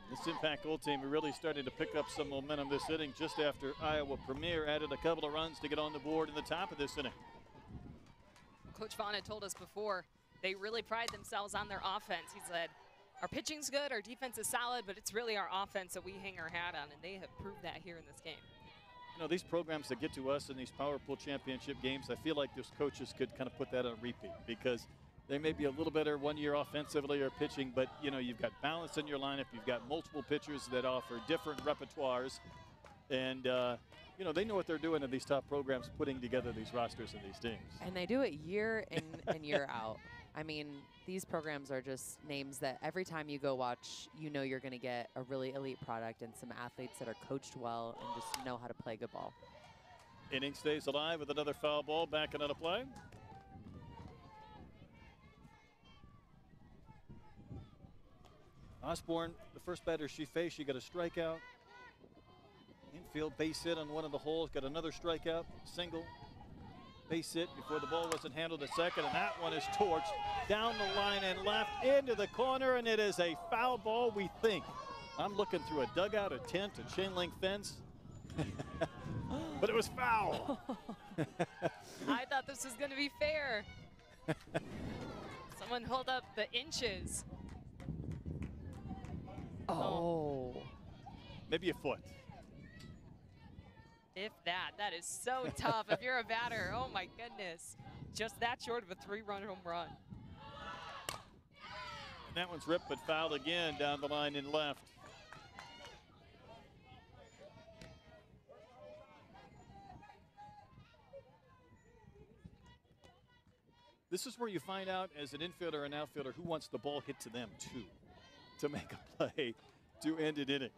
This Impact Gold team are really starting to pick up some momentum this inning just after Iowa Premier added a couple of runs to get on the board in the top of this inning. Coach Vaughn had told us before, they really pride themselves on their offense. He said, our pitching's good, our defense is solid, but it's really our offense that we hang our hat on, and they have proved that here in this game. You know, these programs that get to us in these Power Pool Championship games, I feel like those coaches could kind of put that on repeat because they may be a little better one year offensively or pitching, but, you know, you've got balance in your lineup. You've got multiple pitchers that offer different repertoires. And, you know, they know what they're doing in these top programs, putting together these rosters and these teams. And they do it year in and year out. I mean, these programs are just names that every time you go watch, you know you're going to get a really elite product and some athletes that are coached well and just know how to play good ball. Inning stays alive with another foul ball back into play. Osborne, the first batter she faced, she got a strikeout. Infield base hit on one of the holes, got another strikeout, single. Base hit before the ball wasn't handled at second, and that one is torched down the line and left into the corner, and it is a foul ball, we think. I'm looking through a dugout, a tent, a chain link fence, but it was foul. I thought this was going to be fair. Someone hold up the inches. Oh. Maybe a foot. If that. That is so tough. If you're a batter, oh my goodness. Just that short of a 3-run home run. And that one's ripped but fouled again down the line and left. This is where you find out as an infielder or an outfielder who wants the ball hit to them too, to make a play to end an inning.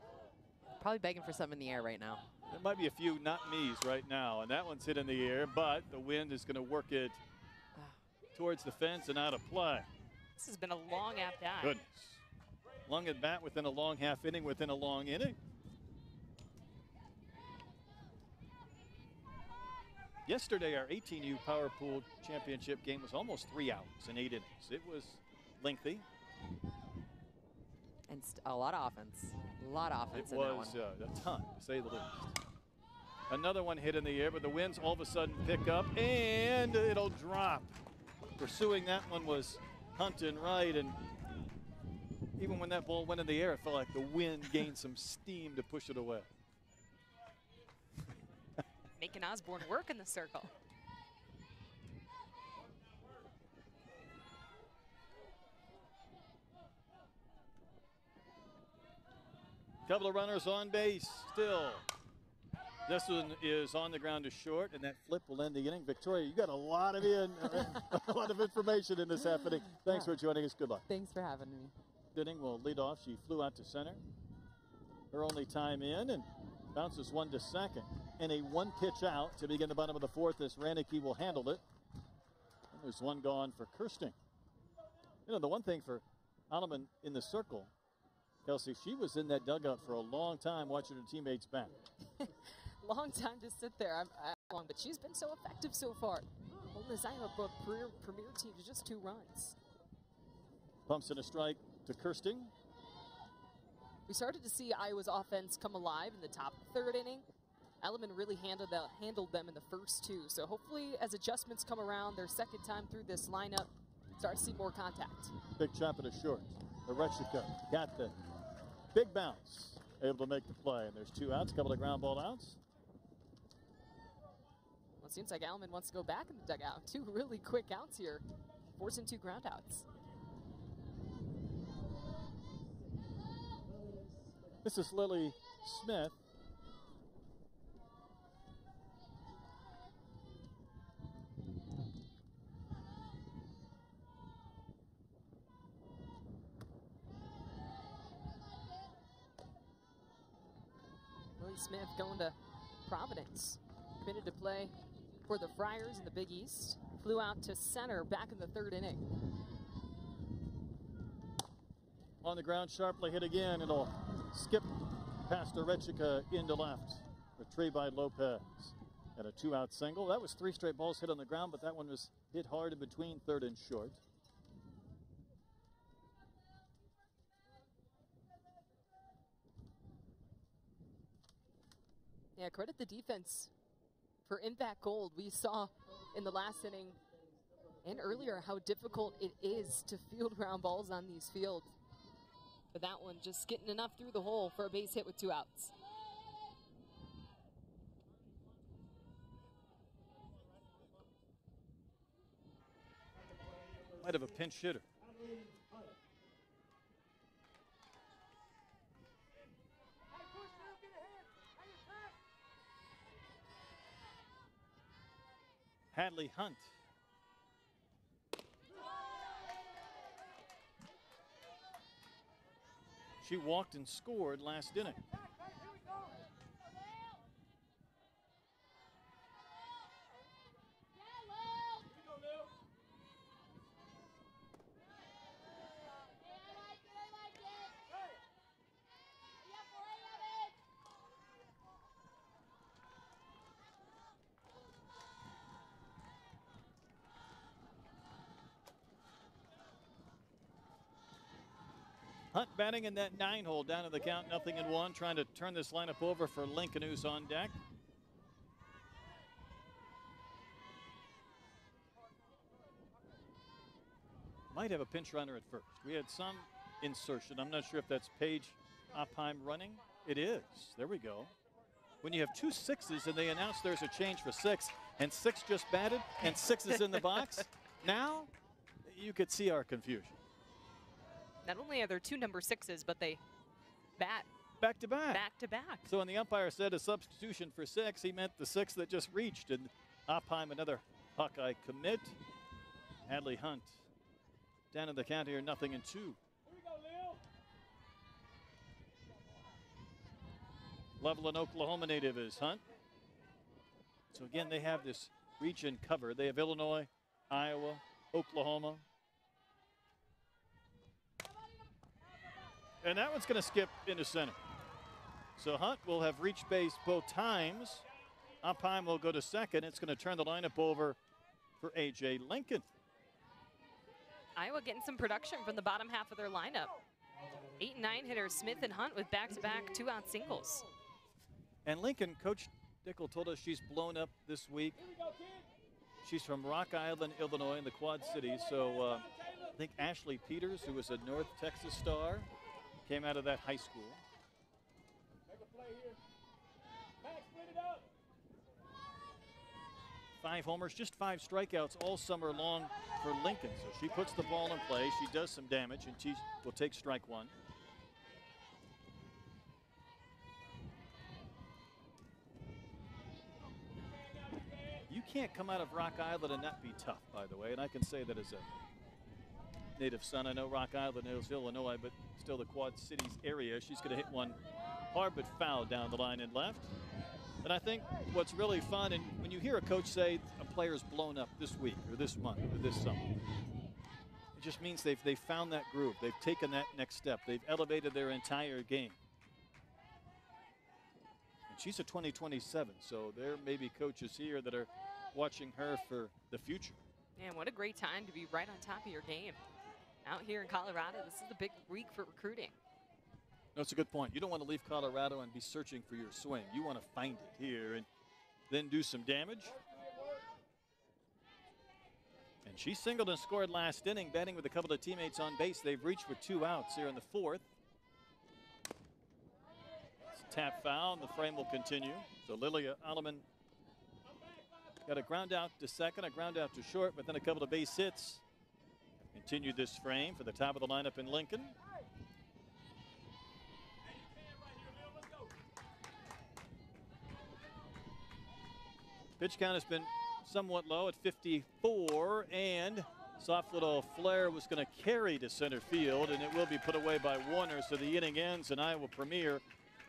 Probably begging for something in the air right now. There might be a few not me's right now, and that one's hit in the air, but the wind is going to work it towards the fence and out of play. This has been a long at-bat. Goodness. Long at-bat within a long half inning, within a long inning. Yesterday, our 18U Power Pool Championship game was almost 3 hours and 8 innings. It was lengthy. And a lot of offense. A lot of offense in that one. It was a ton, to say the least. Another one hit in the air, but the winds all of a sudden pick up, and it'll drop. Pursuing that one was Hunt and Wright, and even when that ball went in the air, it felt like the wind gained some steam to push it away. Making Osborne work in the circle. Couple of runners on base still. This one is on the ground to short, and that flip will end the inning. Victoria, you got a lot of a lot of information in this happening. Thanks for joining us. Good luck. Thanks for having me. Inning will lead off. She flew out to center. Her only time in, and bounces one to second. And a one pitch out to begin the bottom of the fourth as Ranicky will handle it. And there's one gone for Kirsting. You know, the one thing for Alleman in the circle, Kelsey, she was in that dugout for a long time watching her teammates bat. Long time to sit there, but she's been so effective so far. Holding this Iowa premier team to just 2 runs. Pumps in a strike to Kirsting. We started to see Iowa's offense come alive in the top 3rd inning. Alleman really handled them in the first 2. So hopefully as adjustments come around their second time through this lineup, start to see more contact. Big chop at a short. Arechika got the big bounce, able to make the play. And there's 2 outs, couple of ground ball outs. Well, it seems like Alleman wants to go back in the dugout. 2 really quick outs here, forcing 2 ground outs. This is Lily Smith. Lily Smith going to Providence. Committed to play for the Friars in the Big East. Flew out to center back in the 3rd inning. On the ground, sharply hit again. It'll skip past Arechika into left. Retrieved by Lopez. And a 2-out single. That was 3 straight balls hit on the ground, but that one was hit hard in between 3rd and short. Yeah, credit the defense for impact gold. We saw in the last inning and earlier how difficult it is to field ground balls on these fields. But that one just getting enough through the hole for a base hit with 2 outs. Might have a pinch hitter. Hadley Hunt. She walked and scored last inning. Hunt batting in that 9-hole, down to the count, 0-1, trying to turn this lineup over for Lincoln, who's on deck. Might have a pinch runner at first. We had some insertion. I'm not sure if that's Paige Opheim running. It is. There we go. When you have 2 sixes and they announce there's a change for 6, and 6 just batted, and 6 is in the box, now you could see our confusion. Not only are there 2 number 6s, but they bat back to back. Back to back. So when the umpire said a substitution for 6, he meant the 6 that just reached. And Opheim, another Hawkeye commit. Hadley Hunt down in the count here, 0-2. Loveland, Oklahoma native is Hunt. So again, they have this region covered. They have Illinois, Iowa, Oklahoma. And that one's going to skip into center. So Hunt will have reached base both times. Umpire will go to second. It's going to turn the lineup over for A.J. Lincoln. Iowa getting some production from the bottom half of their lineup. 8 and 9 hitters, Smith and Hunt with back-to-back 2-out singles. And Lincoln, Coach Dickel told us she's blown up this week. She's from Rock Island, Illinois, in the Quad Cities. So I think Ashley Peters, who was a North Texas star, came out of that high school. 5 homers, just 5 strikeouts all summer long for Lincoln. So she puts the ball in play. She does some damage, and she will take strike 1. You can't come out of Rock Island and not be tough, by the way. And I can say that as a native son. I know Rock Island is Illinois, but still the Quad Cities area. She's going to hit one hard but foul down the line and left. And I think what's really fun, and when you hear a coach say a player's blown up this week or this month or this summer, it just means they've found that groove. They've taken that next step. They've elevated their entire game. And she's a 2027, so there may be coaches here that are watching her for the future. Man, what a great time to be right on top of your game. Out here in Colorado, this is the big week for recruiting. No, it's a good point. You don't want to leave Colorado and be searching for your swing. You want to find it here and then do some damage. And she singled and scored last inning, batting with a couple of teammates on base. They've reached with 2 outs here in the 4th. It's a tap foul, and the frame will continue. So Lilia Alleman got a ground out to second, a ground out to short, but then a couple of base hits. Continued this frame for the top of the lineup in Lincoln. Pitch count has been somewhat low at 54, and soft little flare was going to carry to center field, and it will be put away by Warner. So the inning ends, and Iowa Premier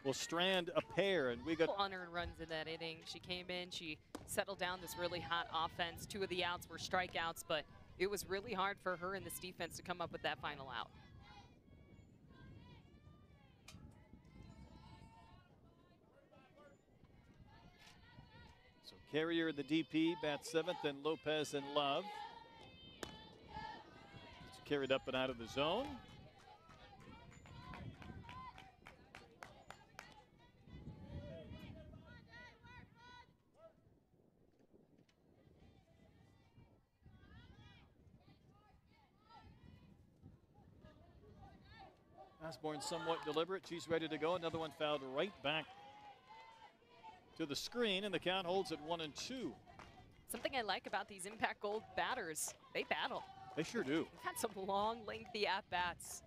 will strand a pair. And we got unearned runs in that inning. She came in, she settled down this really hot offense. 2 of the outs were strikeouts, but it was really hard for her and this defense to come up with that final out. Carrier, the DP, bats 7th, and Lopez and Love. It's carried up and out of the zone. Osborne somewhat deliberate. She's ready to go. Another one fouled right back to the screen, and the count holds at 1-2. Something I like about these Impact Gold batters, they battle. They sure do. They've had some long, lengthy at-bats,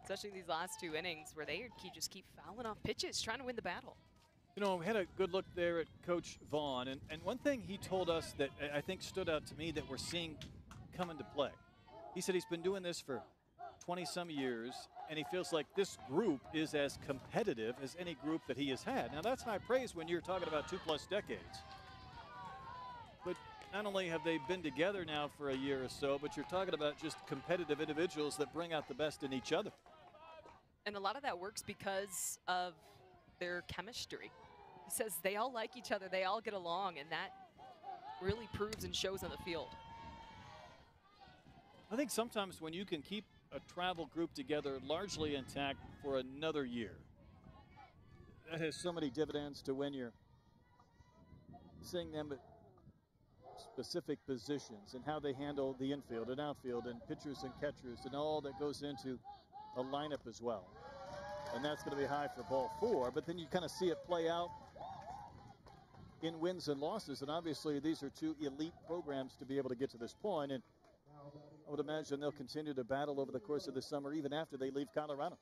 especially these last 2 innings where they just keep fouling off pitches, trying to win the battle. You know, we had a good look there at Coach Vaughn, and one thing he told us that I think stood out to me that we're seeing come into play. He said he's been doing this for 20-some years, and he feels like this group is as competitive as any group that he has had. Now, that's high praise when you're talking about 2+ decades. But not only have they been together now for a year or so, but you're talking about just competitive individuals that bring out the best in each other. And a lot of that works because of their chemistry. He says they all like each other, they all get along, and that really proves and shows on the field. I think sometimes when you can keep a travel group together largely intact for another year, that has so many dividends to when you're seeing them at specific positions and how they handle the infield and outfield and pitchers and catchers and all that goes into a lineup as well. And that's going to be high for ball 4, but then you kind of see it play out in wins and losses, and obviously these are 2 elite programs to be able to get to this point, and I would imagine they'll continue to battle over the course of the summer, even after they leave Colorado.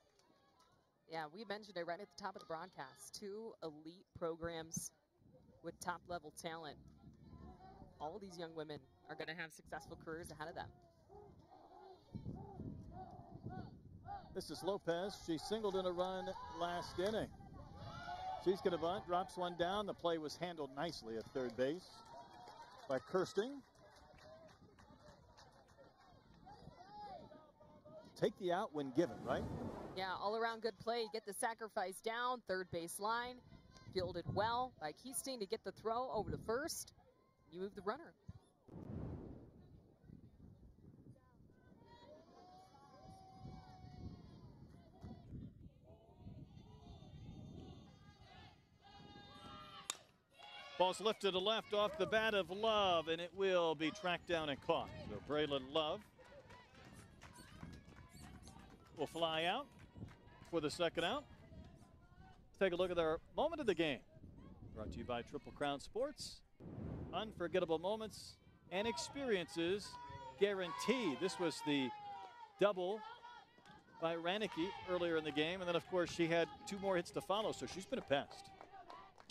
Yeah, we mentioned it right at the top of the broadcast. 2 elite programs with top-level talent. All of these young women are going to have successful careers ahead of them. This is Lopez. She singled in a run last inning. She's going to bunt, drops one down. The play was handled nicely at third base by Kirsting. take the out when given, right? Yeah, all around good play. Get the sacrifice down, third base line. Fielded well by Keystone to get the throw over to first. You move the runner. Ball's lifted to left off the bat of Love, and it will be tracked down and caught. So Braylon Love will fly out for the second out. Let's take a look at our moment of the game. Brought to you by Triple Crown Sports. Unforgettable moments and experiences guaranteed. This was the double by Ranicky earlier in the game, and then, of course, she had 2 more hits to follow, so she's been a pest.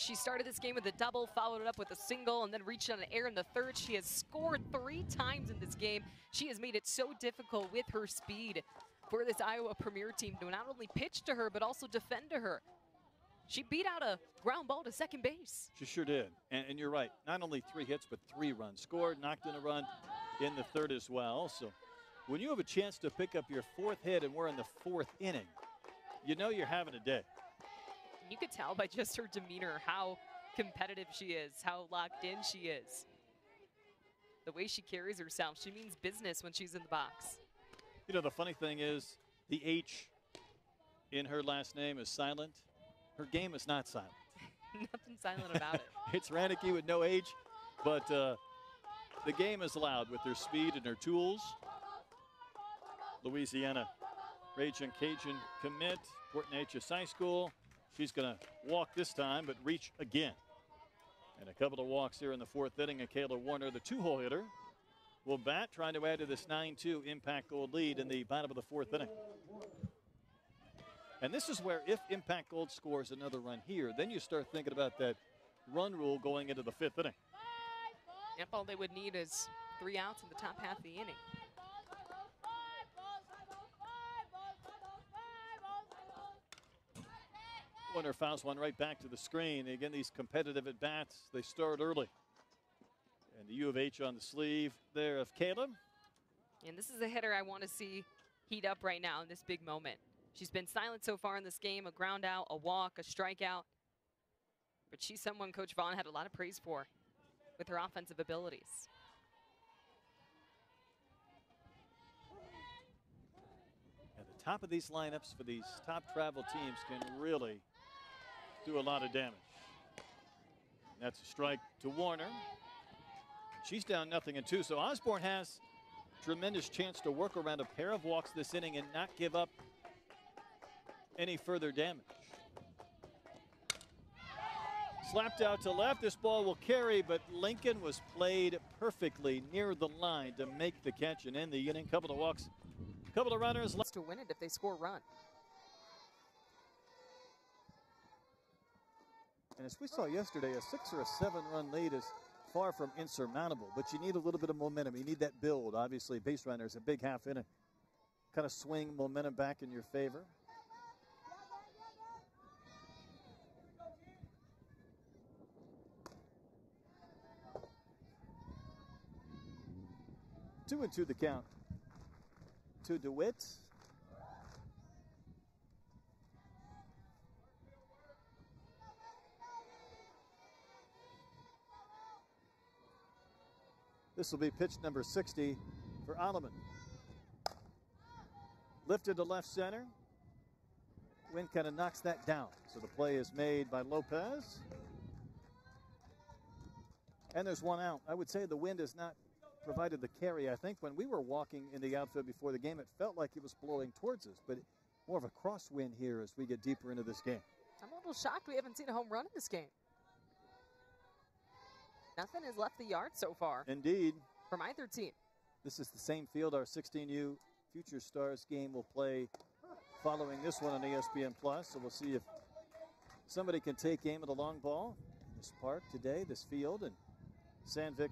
She started this game with a double, followed it up with a single, and then reached on an air in the third. She has scored 3 times in this game. She has made it so difficult with her speed for this Iowa Premier team to not only pitch to her, but also defend to her. She beat out a ground ball to second base. She sure did. And you're right. Not only 3 hits, but 3 runs scored, knocked in a run in the third as well. So when you have a chance to pick up your 4th hit and we're in the 4th inning, you know you're having a day. You could tell by just her demeanor how competitive she is, how locked in she is. The way she carries herself, she means business when she's in the box. You know, the funny thing is, the H in her last name is silent. Her game is not silent. Nothing silent about it. It's Ranicky with no H, but the game is loud with her speed and her tools. Louisiana Raging Cajun commit, Port Neches High School. She's going to walk this time, but reach again. And a couple of walks here in the 4th inning. And Kayla Warner, the 2-hole hitter, will bat, trying to add to this 9-2 Impact Gold lead in the bottom of the 4th inning. And this is where, if Impact Gold scores another run here, then you start thinking about that run rule going into the 5th inning. Yep, all they would need is 3 outs in the top half of the inning. Warner fouls one right back to the screen. Again, these competitive at-bats, they start early. And the U of H on the sleeve there of Caleb. And this is a hitter I want to see heat up right now in this big moment. She's been silent so far in this game, a ground out, a walk, a strikeout. But she's someone Coach Vaughn had a lot of praise for with her offensive abilities. At the top of these lineups for these top travel teams can really do a lot of damage. And that's a strike to Warner. She's down 0-2, so Osborne has tremendous chance to work around a pair of walks this inning and not give up any further damage. Slapped out to left. This ball will carry, but Lincoln was played perfectly near the line to make the catch and end the inning. Couple of walks, couple of runners left to win it if they score a run. And as we saw yesterday, a 6 or a 7 run lead is far from insurmountable, but you need a little bit of momentum. You need that build. Obviously, base runners, a big half inning, kind of swing momentum back in your favor. Two and two the count to DeWitt. This will be pitch number 60 for Alleman. Lifted to left center. Wind kind of knocks that down. So the play is made by Lopez. And there's 1 out. I would say the wind has not provided the carry. I think when we were walking in the outfield before the game, it felt like it was blowing towards us, but more of a crosswind here as we get deeper into this game. I'm a little shocked we haven't seen a home run in this game. Nothing has left the yard so far. Indeed. From either team. This is the same field our 16U Future Stars game will play following this one on ESPN+. So we'll see if somebody can take aim at a long ball in this park today, this field. And Sandvik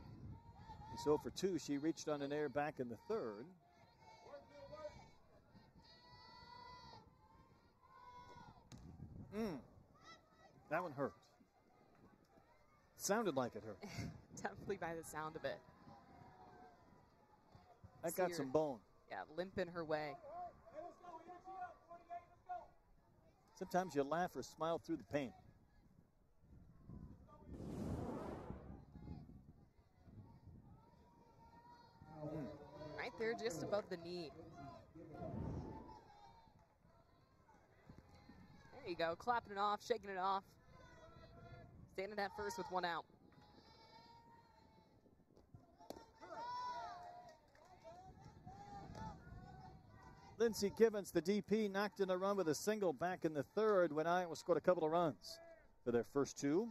is 0 for 2. She reached on an air back in the third. That one hurt. Sounded like it hurt. Definitely by the sound of it. That got some bone. Yeah, limping her way. Sometimes you laugh or smile through the pain. Right there, just above the knee. There you go, clapping it off, shaking it off. Standing at first with one out. Lindsey Givens, the DP, knocked in a run with a single back in the third when Iowa scored a couple of runs for their first two.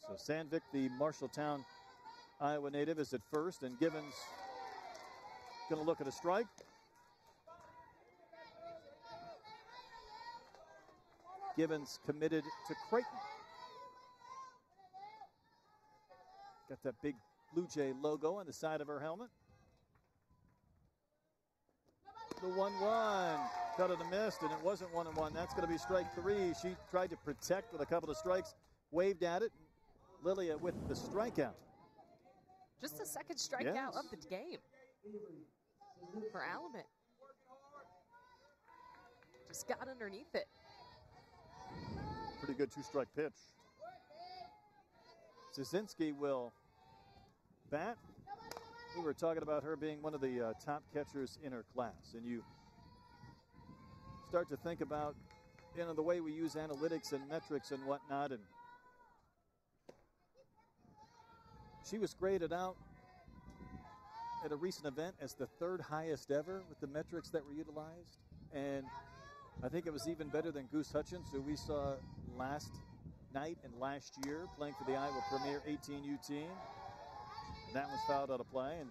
So Sandvik, the Marshalltown, Iowa native, is at first, and Givens going to look at a strike. Givens committed to Creighton. Got that big Blue Jay logo on the side of her helmet. The 1-1, cut and missed, and it wasn't 1-1. That's going to be strike three. She tried to protect with a couple of strikes, waved at it. Lilia with the strikeout. Just the second strikeout of the game for Alamut. Just got underneath it. Pretty good two-strike pitch. Szynski will bat. We were talking about her being one of the top catchers in her class, and you start to think about, you know, the way we use analytics and metrics and whatnot, and she was graded out at a recent event as the third highest ever with the metrics that were utilized, and I think it was even better than Goose Hutchins, who we saw last night and last year playing for the Iowa Premier 18U team. That was fouled out of play, and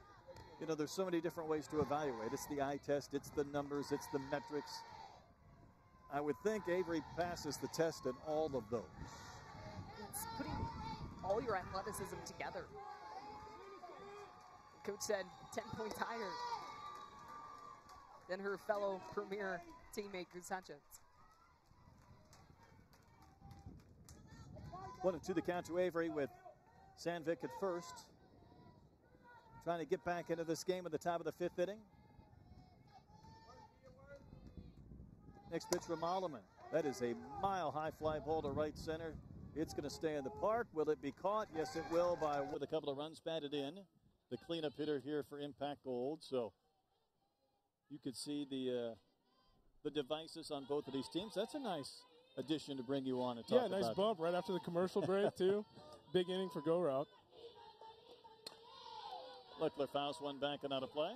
you know, there's so many different ways to evaluate. It's the eye test, it's the numbers, it's the metrics. I would think Avery passes the test in all of those. It's putting all your athleticism together. Coach said 10 points higher than her fellow Premier teammate Goose Hutchins. 1-2 the count to Avery with Sandvik at first. Trying to get back into this game at the top of the fifth inning. Next pitch from Alleman. That is a mile-high fly ball to right center. It's going to stay in the park. Will it be caught? Yes, it will, with a couple of runs batted in. The cleanup hitter here for Impact Gold. So you could see the devices on both of these teams. That's a nice addition to bring you on and talk about. Yeah, nice bump right after the commercial break, too. Big inning for Go Route. Lickler fouls one back and out of play.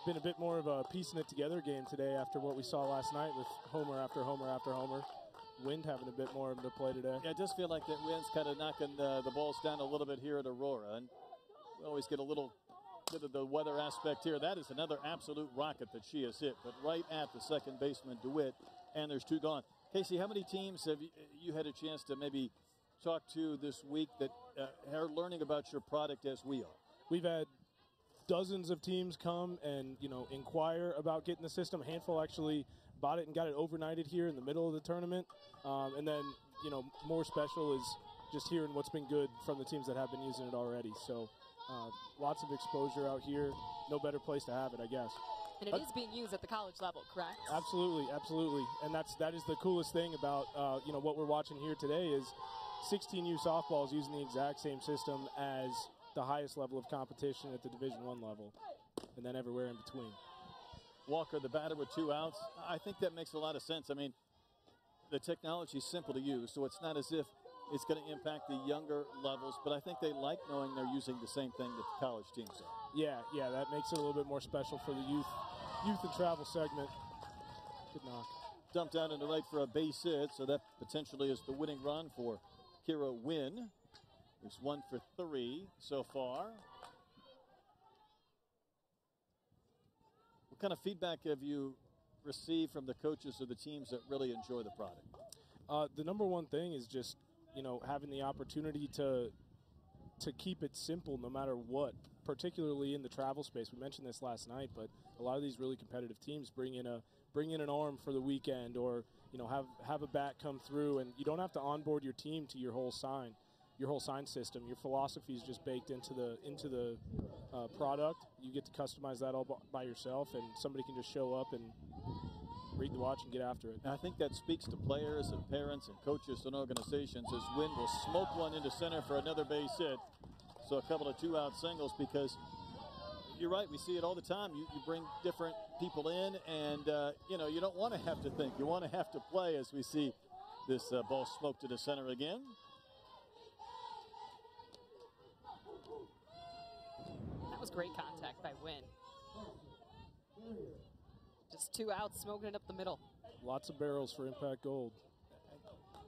Been a bit more of a piecing it together game today after what we saw last night with homer after homer after homer. Wind having a bit more of the play today. Yeah, I just feel like that wind's kind of knocking the balls down a little bit here at Aurora. And we always get a little bit of the weather aspect here. That is another absolute rocket that she has hit, but right at the second baseman, DeWitt, and there's two gone. Casey, how many teams have you had a chance to maybe talk to this week that are learning about your product as we are? We've had dozens of teams come and, you know, inquire about getting the system. A handful actually bought it and got it overnighted here in the middle of the tournament. And then, you know, more special is just hearing what's been good from the teams that have been using it already. So lots of exposure out here. No better place to have it, I guess. And it is being used at the college level, correct? Absolutely, absolutely. And that is the coolest thing about, you know, what we're watching here today is 16U softball is using the exact same system as the highest level of competition at the Division I level, and then everywhere in between. Walker, the batter, with 2 outs. I think that makes a lot of sense. I mean, the technology is simple to use, so it's not as if it's going to impact the younger levels, but I think they like knowing they're using the same thing that the college teams are. Yeah, that makes it a little bit more special for the youth and travel segment. Good knock. Dumped out into right for a base hit, so that potentially is the winning run for Kira Wynn. He's 1 for 3 so far. What kind of feedback have you received from the coaches of the teams that really enjoy the product? The number one thing is just, you know, having the opportunity to keep it simple no matter what, particularly in the travel space. We mentioned this last night, but a lot of these really competitive teams bring in an arm for the weekend, or, you know, have a bat come through, and you don't have to onboard your team to your whole sign system. Your philosophy is just baked into the product. You get to customize that all by yourself, and somebody can just show up and read the watch and get after it. And I think that speaks to players and parents and coaches and organizations as Wynn will smoke one into center for another base hit. So a couple of 2-out singles, because you're right, we see it all the time. You bring different people in, and you don't want to have to think. You want to have to play, as we see this ball smoked to the center again. That was great contact by Wynn. Just 2 outs, smoking it up the middle. Lots of barrels for Impact Gold.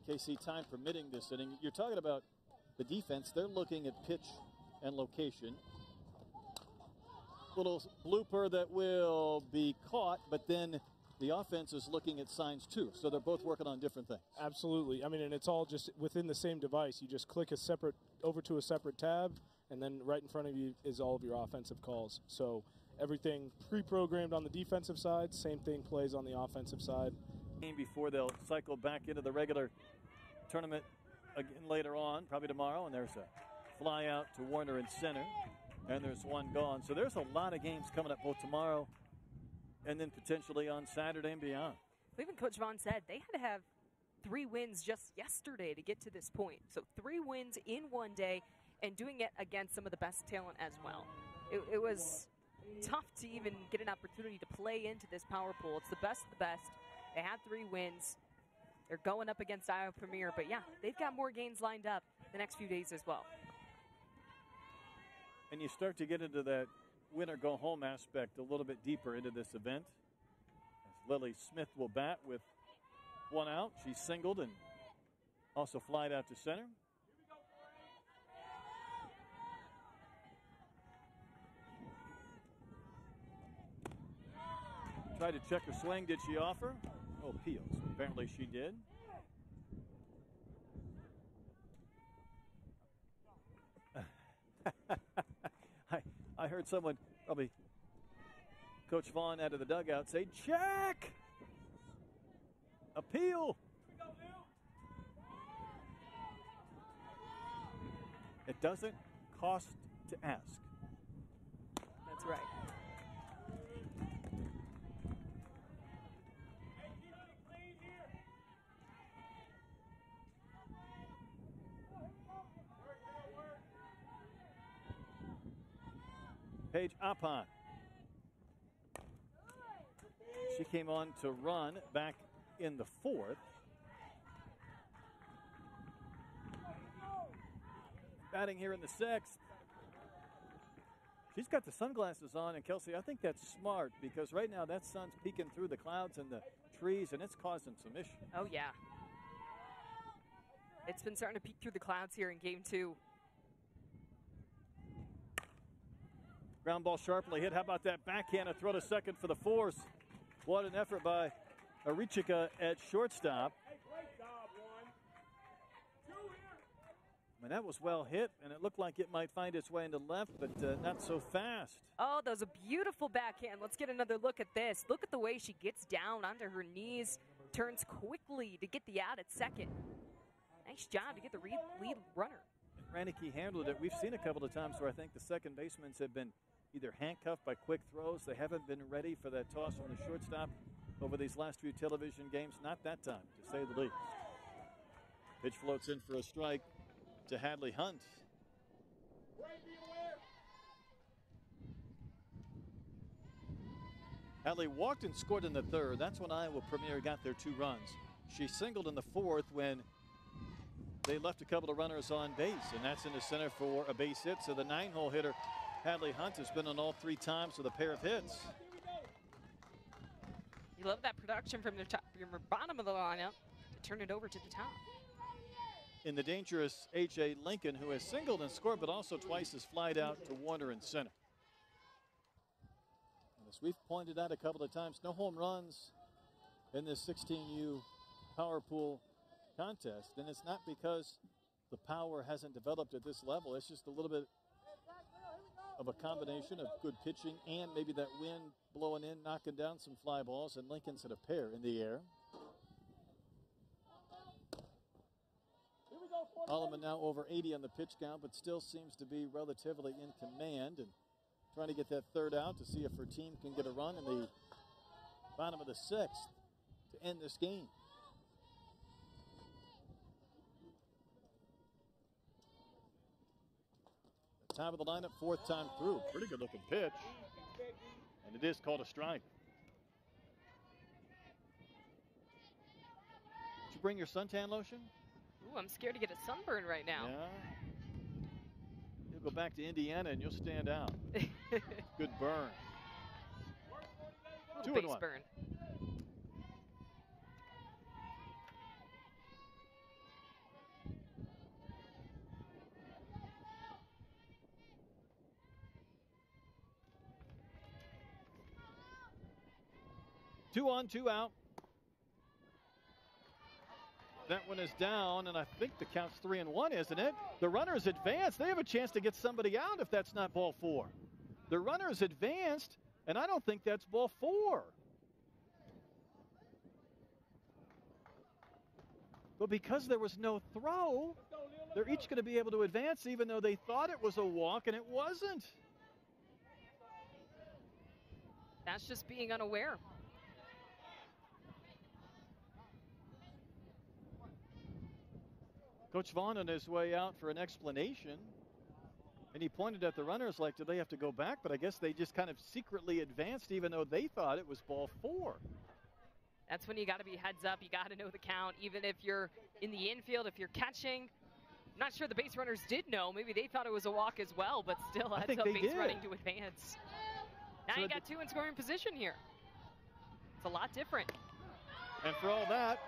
KC, time permitting this inning. You're talking about the defense. They're looking at pitch and location. Little blooper that will be caught, but then the offense is looking at signs too. So they're both working on different things. Absolutely. I mean, and it's all just within the same device. You just click over to a separate tab, and then right in front of you is all of your offensive calls. So everything pre-programmed on the defensive side, same thing plays on the offensive side. Before they'll cycle back into the regular tournament again later on, probably tomorrow, and there's a fly out to Warner in center, and there's one gone. So there's a lot of games coming up both tomorrow and then potentially on Saturday and beyond. Even Coach Vaughn said they had to have 3 wins just yesterday to get to this point. So 3 wins in one day, and doing it against some of the best talent as well. It was tough to even get an opportunity to play into this power pool. It's the best of the best. They had 3 wins. They're going up against Iowa Premier, but yeah, they've got more games lined up the next few days as well. And you start to get into that win or go home aspect a little bit deeper into this event. As Lily Smith will bat with 1 out. She's singled and also flied out to center. Tried to check her swing. Did she offer? Oh, peels. Apparently she did. I heard someone, probably Coach Vaughn out of the dugout, say, check! Appeal! It doesn't cost to ask. That's right. Paige Apon. She came on to run back in the 4th. Batting here in the 6th. She's got the sunglasses on, and Kelsey, I think that's smart because right now that sun's peeking through the clouds and the trees, and it's causing some issues. Oh, yeah. It's been starting to peek through the clouds here in game 2. Ground ball sharply hit. How about that backhand? A throw to second for the force. What an effort by Arichika at shortstop. I mean, that was well hit, and it looked like it might find its way into left, but not so fast. Oh, that was a beautiful backhand. Let's get another look at this. Look at the way she gets down onto her knees, turns quickly to get the out at second. Nice job to get the lead runner. Ranicky handled it. We've seen a couple of times where I think the second basemen have been either handcuffed by quick throws. They haven't been ready for that toss from the shortstop over these last few television games. Not that time, to say the least. Pitch floats in for a strike to Hadley Hunt. Hadley walked and scored in the 3rd. That's when Iowa Premier got their 2 runs. She singled in the 4th when they left a couple of runners on base, and that's in the center for a base hit. So the 9-hole hitter, Hadley Hunt, has been on all 3 times with a pair of hits. You love that production from the top, from the bottom of the lineup to turn it over to the top. In the dangerous A.J. Lincoln, who has singled and scored, but also twice has flied out to Warner in center. And as we've pointed out a couple of times, no home runs in this 16U power pool contest, and it's not because the power hasn't developed at this level. It's just a little bit of a combination of good pitching and maybe that wind blowing in, knocking down some fly balls, and Lincoln's hit a pair in the air. Holloman now over 80 on the pitch count, but still seems to be relatively in command and trying to get that 3rd out to see if her team can get a run in the bottom of the 6th. to end this game. Top of the lineup, fourth time through. Pretty good looking pitch. And it is called a strike. Did you bring your suntan lotion? Ooh, I'm scared to get a sunburn right now. Yeah. You'll go back to Indiana and you'll stand out. Good burn. Little 2-1. base burn. Two on, two out. That one is down, and I think the count's 3-1, isn't it? The runners advanced. They have a chance to get somebody out if that's not ball 4. The runners advanced, and I don't think that's ball 4. But because there was no throw, they're each going to be able to advance even though they thought it was a walk, and it wasn't. That's just being unaware. Coach Vaughn on his way out for an explanation, and he pointed at the runners like, do they have to go back? But I guess they just kind of secretly advanced even though they thought it was ball 4. That's when you got to be heads up. You got to know the count, even if you're in the infield, if you're catching. I'm not sure the base runners did know. Maybe they thought it was a walk as well, but still heads up base running to advance. Now So you got 2 in scoring position here. It's a lot different. And for all that,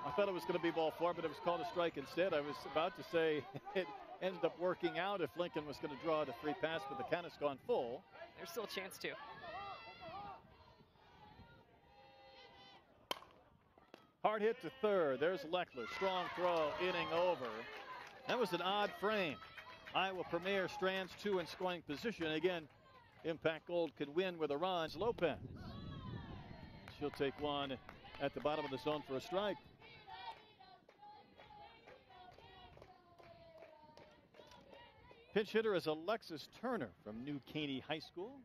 I thought it was going to be ball 4, but it was called a strike instead. I was about to say it ended up working out if Lincoln was going to draw the free pass, but the count has gone full. There's still a chance to. Hard hit to third. There's Leckler. Strong throw, inning over. That was an odd frame. Iowa Premier strands 2 in scoring position. Again, Impact Gold could win with a run. Lopez. She'll take one at the bottom of the zone for a strike. Pinch hitter is Alexis Turner from New Caney High School.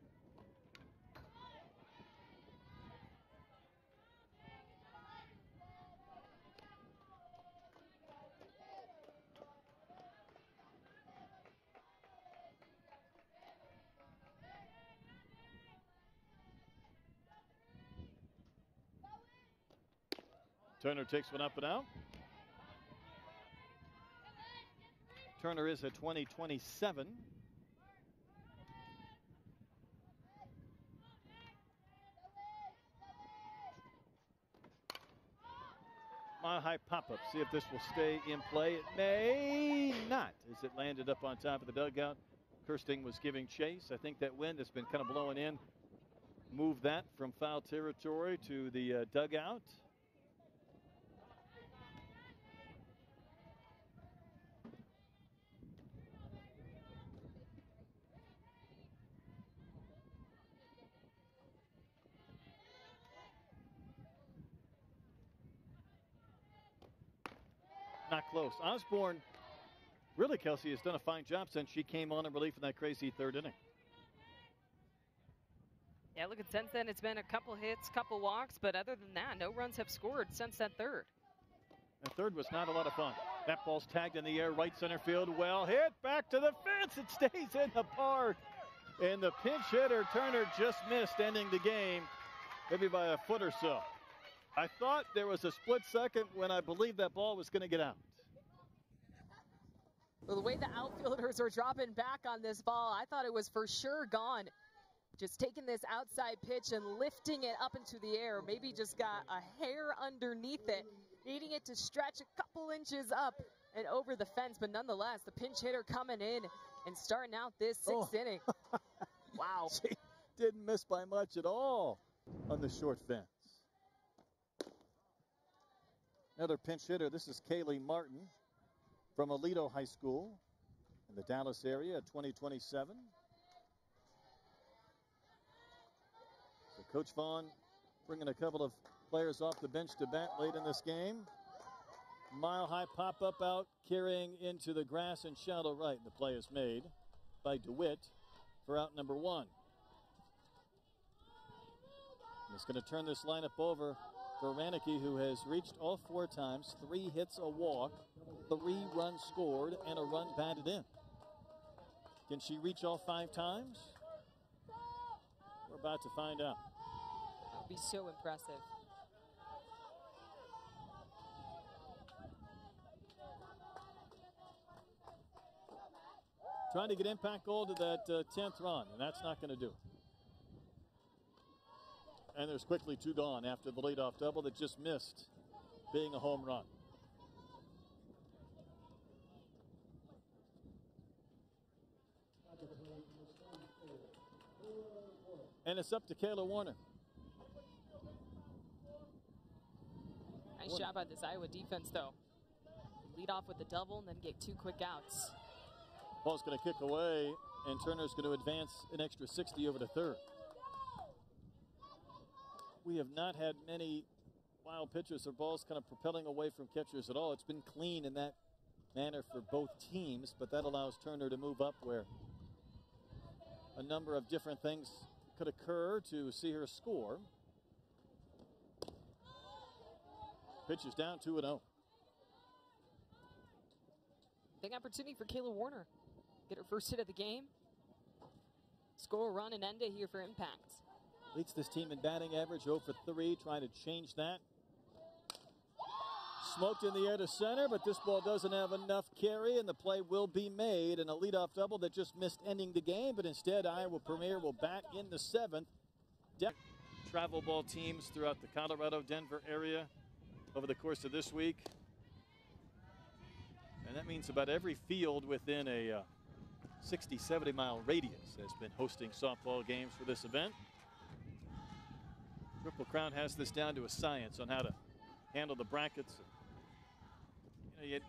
Turner takes one up and out. Turner is at 20-27. Mile high pop-up. See if this will stay in play. It may not, as it landed up on top of the dugout. Kirsting was giving chase. I think that wind has been kind of blowing in. Move that from foul territory to the dugout. Not close. Osborne, really, Kelsey, has done a fine job since she came on in relief in that crazy third inning. Yeah, look, since then it's been a couple hits, couple walks, but other than that, no runs have scored since that third. That third was not a lot of fun. That ball's tagged in the air, right center field. Well hit, back to the fence. It stays in the park. And the pinch hitter, Turner, just missed, ending the game, maybe by a foot or so. I thought there was a split second when I believed that ball was going to get out. Well, the way the outfielders are dropping back on this ball, I thought it was for sure gone. Just taking this outside pitch and lifting it up into the air. Maybe just got a hair underneath it, needing it to stretch a couple inches up and over the fence. But nonetheless, the pinch hitter coming in and starting out this sixth inning. Wow. She didn't miss by much at all on the short fence. Another pinch hitter. This is Kaylee Martin from Aledo High School in the Dallas area at 2027. So Coach Vaughn bringing a couple of players off the bench to bat late in this game. Mile high pop up out, carrying into the grass and shallow right. The play is made by DeWitt for out number 1. It's going to turn this lineup over for Rannicke, who has reached all 4 times, 3 hits, a walk, 3 runs scored, and a run batted in. Can she reach all 5 times? We're about to find out. That would be so impressive. Trying to get impact goal to that 10th run, and that's not going to do it. And there's quickly 2 gone after the leadoff double that just missed being a home run. And it's up to Kayla Warner. Nice job by this Iowa defense, though. Lead off with the double and then get 2 quick outs. Ball's going to kick away, and Turner's going to advance an extra 60 over to third. We have not had many wild pitches or balls kind of propelling away from catchers at all. It's been clean in that manner for both teams, but that allows Turner to move up where a number of different things could occur to see her score. Pitch is down 2-0. Big opportunity for Kayla Warner. Get her first hit of the game. Score a run and end it here for impact. Leads this team in batting average, 0 for 3, trying to change that. Smoked in the air to center, but this ball doesn't have enough carry, and the play will be made. And a leadoff double that just missed ending the game, but instead Iowa Premier will bat in the 7th. Travel ball teams throughout the Colorado, Denver area over the course of this week. And that means about every field within a 60, 70-mile radius has been hosting softball games for this event. Triple Crown has this down to a science on how to handle the brackets. You know,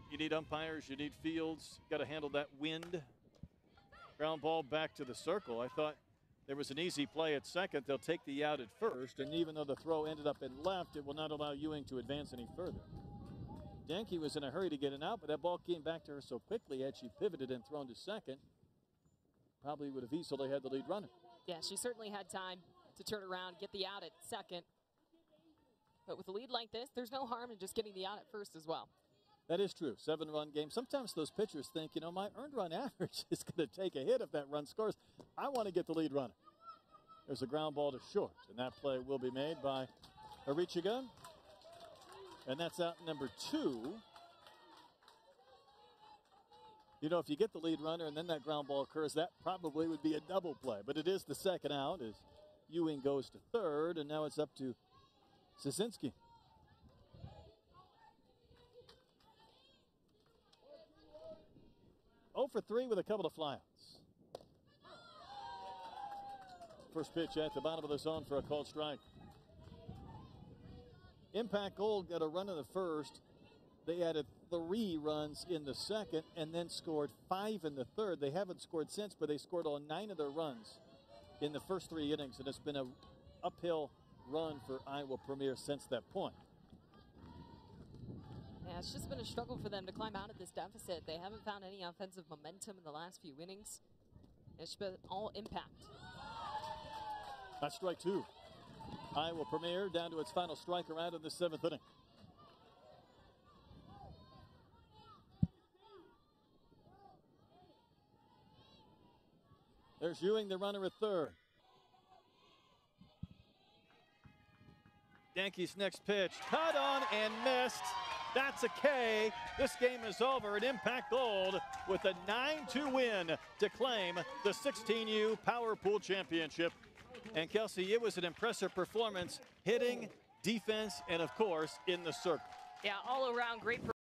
you need umpires, you need fields, you got to handle that wind. Ground ball back to the circle. I thought there was an easy play at second. They'll take the out at first, and even though the throw ended up in left, it will not allow Ewing to advance any further. Danke was in a hurry to get it out, but that ball came back to her so quickly. Had she pivoted and thrown to second, probably would have easily had the lead runner. Yeah, she certainly had time to turn around, get the out at second. But with a lead like this, there's no harm in just getting the out at first as well. That is true. 7-run game. Sometimes those pitchers think, you know, my earned run average is going to take a hit if that run scores. I want to get the lead runner. There's a ground ball to short, and that play will be made by Arichiga. And that's out number 2. You know, if you get the lead runner and then that ground ball occurs, that probably would be a double play. But it is the second out as Ewing goes to third, and now it's up to Sosinski. Oh for 3 with a couple of flyouts. First pitch at the bottom of the zone for a called strike. Impact Gold got a run in the first. They added 3 runs in the second and then scored 5 in the third. They haven't scored since, but they scored all 9 of their runs in the first 3 innings, and it's been an uphill run for Iowa Premier since that point. Yeah, it's just been a struggle for them to climb out of this deficit. They haven't found any offensive momentum in the last few innings. It's been all impact. That's strike 2. Iowa Premier down to its final striker out of the 7th inning. There's Ewing, the runner at third. Danke's next pitch, cut on and missed. That's a K. This game is over at Impact Gold with a 9-2 win to claim the 16U Power Pool Championship. And Kelsey, it was an impressive performance, hitting, defense, and of course, in the circle. Yeah, all around great performance.